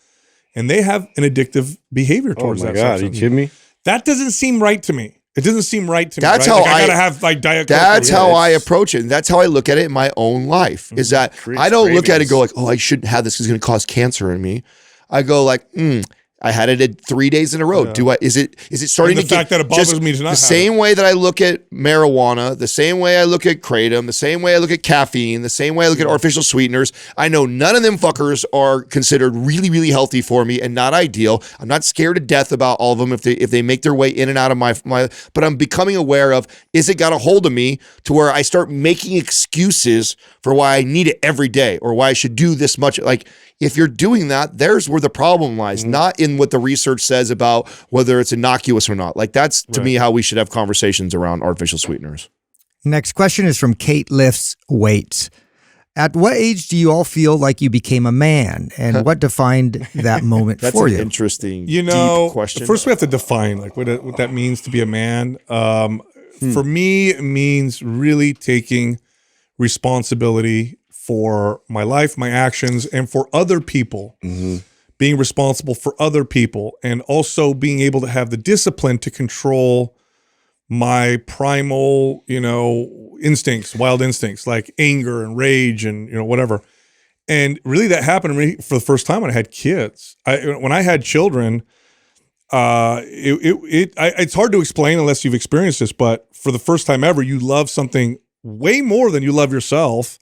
and they have an addictive behavior towards that. Oh my God, are you kidding me? That doesn't seem right to me. It doesn't seem right to me. That's right? how I gotta have like Diet Coke. That's how I approach it. And that's how I look at it in my own life. Is that I don't look at it and go like, oh, I shouldn't have this because it's going to cause cancer in me. I go like, I had it at 3 days in a row. Is it starting to get, the fact that it bothers me to not the same way that I look at marijuana, the same way I look at kratom, the same way I look at caffeine, the same way I look at artificial sweeteners. I know none of them fuckers are considered really, really healthy for me and not ideal. I'm not scared to death about all of them if they make their way in and out of my but I'm becoming aware of, is it got a hold of me to where I start making excuses for why I need it every day or why I should do this much. Like, if you're doing that, there's where the problem lies, not in what the research says about whether it's innocuous or not. Like, that's to me how we should have conversations around artificial sweeteners. Next question is from Kate Lifts Weights. At what age do you all feel like you became a man, and what defined that moment for you? That's an interesting, deep question. First, we have to define like what that means to be a man. For me, it means really taking responsibility for my life, my actions, and for other people, being responsible for other people, and also being able to have the discipline to control my primal, instincts, wild instincts, like anger and rage and, whatever. And really that happened to me for the first time when I had kids. When I had children, it's hard to explain unless you've experienced this, but for the first time ever, you love something way more than you love yourself.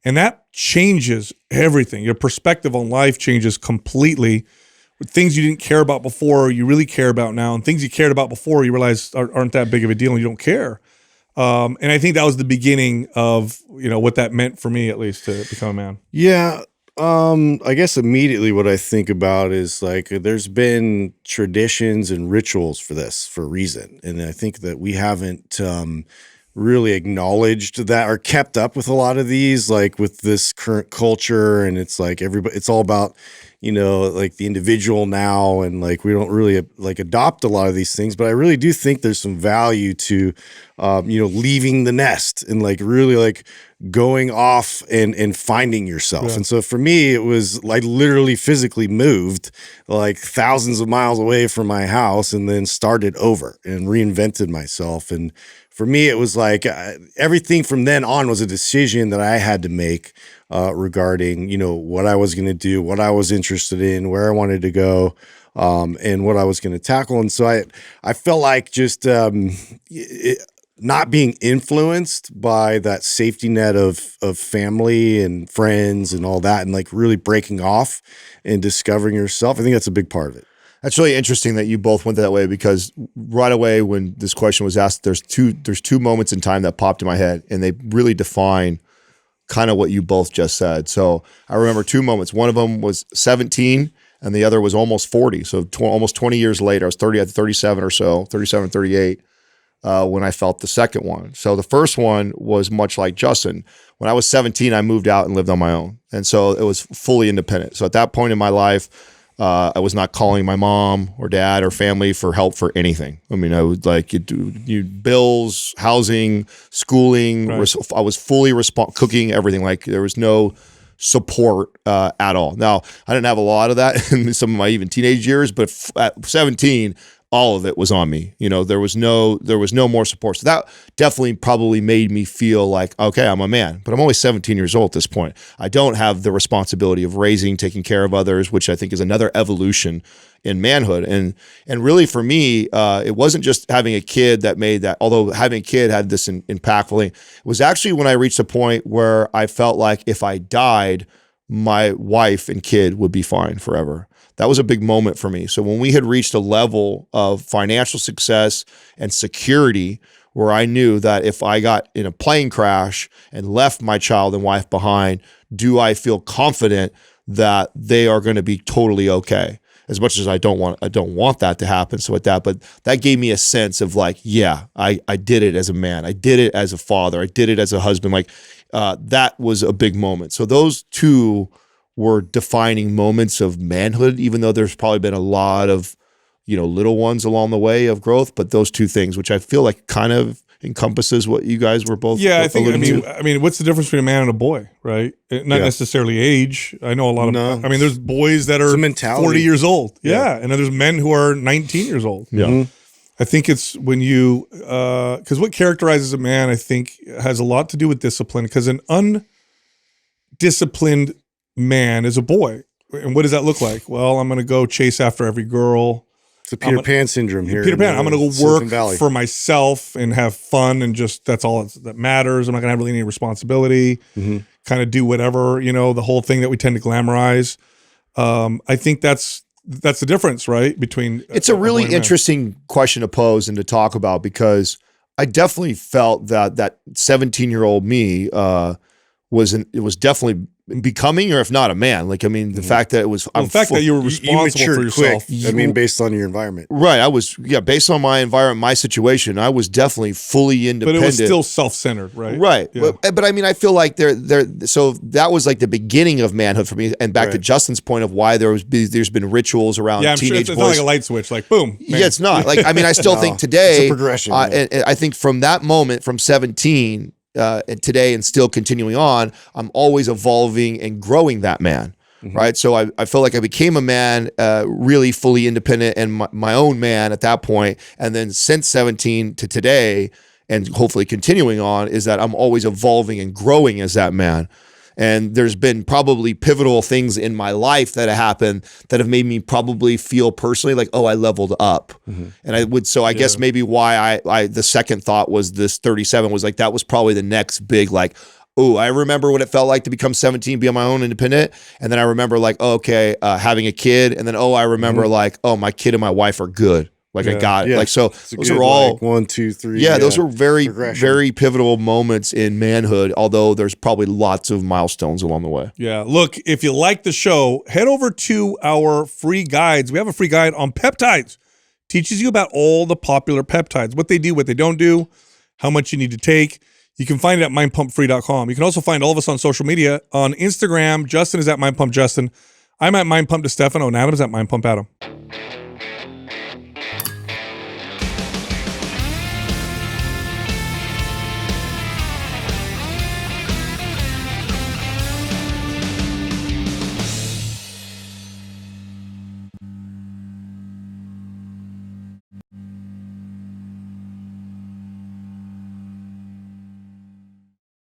And that changes everything. Your perspective on life changes completely. Things you didn't care about before, you really care about now. And things you cared about before, you realize aren't that big of a deal and you don't care. And I think that was the beginning of, what that meant for me, at least, to become a man. Yeah. I guess immediately what I think about is like, there's been traditions and rituals for this for a reason. And I think that we haven't, really acknowledged that or kept up with a lot of these, like with this current culture. And it's like it's all about, like the individual now. And like, we don't really like adopt a lot of these things, but I really do think there's some value to, leaving the nest and like really like going off and finding yourself. And so for me, it was like literally physically moved like thousands of miles away from my house and then started over and reinvented myself. And for me, it was like everything from then on was a decision that I had to make regarding, what I was going to do, what I was interested in, where I wanted to go, and what I was going to tackle. And so I felt like just not being influenced by that safety net of family and friends and all that, and like really breaking off and discovering yourself. I think that's a big part of it. That's really interesting that you both went that way, because right away when this question was asked, there's two moments in time that popped in my head, and they really define kind of what you both just said. So I remember two moments. One of them was 17 and the other was almost 40. So almost 20 years later, I was 37 or so, 37, 38, when I felt the second one. So the first one was much like Justin. When I was 17, I moved out and lived on my own. And so it was fully independent. So at that point in my life, I was not calling my mom or dad or family for help for anything. I mean, I would like you bills, housing, schooling. Right. I was fully cooking, everything. Like there was no support at all. Now, I didn't have a lot of that in some of my even teenage years, but at 17, all of it was on me. You know, there was no more support. So that definitely probably made me feel like, okay, I'm a man, but I'm only 17 years old at this point. I don't have the responsibility of raising, taking care of others, which I think is another evolution in manhood. And really for me, it wasn't just having a kid that made that, although having a kid had this impactful thing. It was actually when I reached a point where I felt like if I died, my wife and kid would be fine forever. That was a big moment for me. So when we had reached a level of financial success and security where I knew that if I got in a plane crash and left my child and wife behind, do I feel confident that they are going to be totally okay? As much as I don't want that to happen. So with that, but that gave me a sense of like, yeah, I did it as a man. I did it as a father. I did it as a husband. Like that was a big moment. So those two were defining moments of manhood, even though there's probably been a lot of, little ones along the way of growth, but those two things, which I feel like kind of encompasses what you guys were both. Yeah, I mean, what's the difference between a man and a boy, right? Not necessarily age. I know a lot of, there's boys that are 40 years old. Yeah. And then there's men who are 19 years old. Yeah. Mm-hmm. I think it's when you, because what characterizes a man, I think, has a lot to do with discipline, because an undisciplined man is a boy. And what does that look like? Well, I'm going to go chase after every girl. It's the Peter Pan syndrome here. Peter Pan. I'm going to go work for myself and have fun, and just that's all that matters. I'm not going to have really any responsibility. Mm-hmm. Kind of do whatever, the whole thing that we tend to glamorize. I think that's the difference, right? Between it's a really interesting question to pose and to talk about, because I definitely felt that 17-year-old me it was definitely becoming, or if not a man, like, the fact that it was, the fact that you were responsible for yourself. Quick. Based on your environment. Right. I was, based on my environment, my situation, I was definitely fully independent. But it was still self-centered, right? Right. Yeah. But I feel like so that was like the beginning of manhood for me. And back to Justin's point of why there's been rituals around I'm teenage sure it's boys. not like a light switch, like boom. Man. Yeah, it's not. Like, I still think today, it's a progression. And I think from that moment, from 17, and today and still continuing on, I'm always evolving and growing that man, right? So I feel like I became a man, really fully independent and my own man at that point. And then since 17 to today, and hopefully continuing on, is that I'm always evolving and growing as that man. And there's been probably pivotal things in my life that have happened that have made me probably feel personally like, oh, I leveled up. Mm-hmm. And I guess maybe why I the second thought was this 37 was like, that was probably the next big, like, oh, I remember what it felt like to become 17, be on my own, independent. And then I remember like, oh, okay, having a kid. And then, I remember like, oh, my kid and my wife are good. Like I got it. Like, so those are all 1, 2, 3. Yeah, those are very, very pivotal moments in manhood, although there's probably lots of milestones along the way. Yeah. Look, if you like the show, head over to our free guides. We have a free guide on peptides. Teaches you about all the popular peptides, what they do, what they don't do, how much you need to take. You can find it at mindpumpfree.com. You can also find all of us on social media. On Instagram, Justin is at mindpumpjustin. I'm at mindpumpdestefano, and Adam is at mindpumpadam.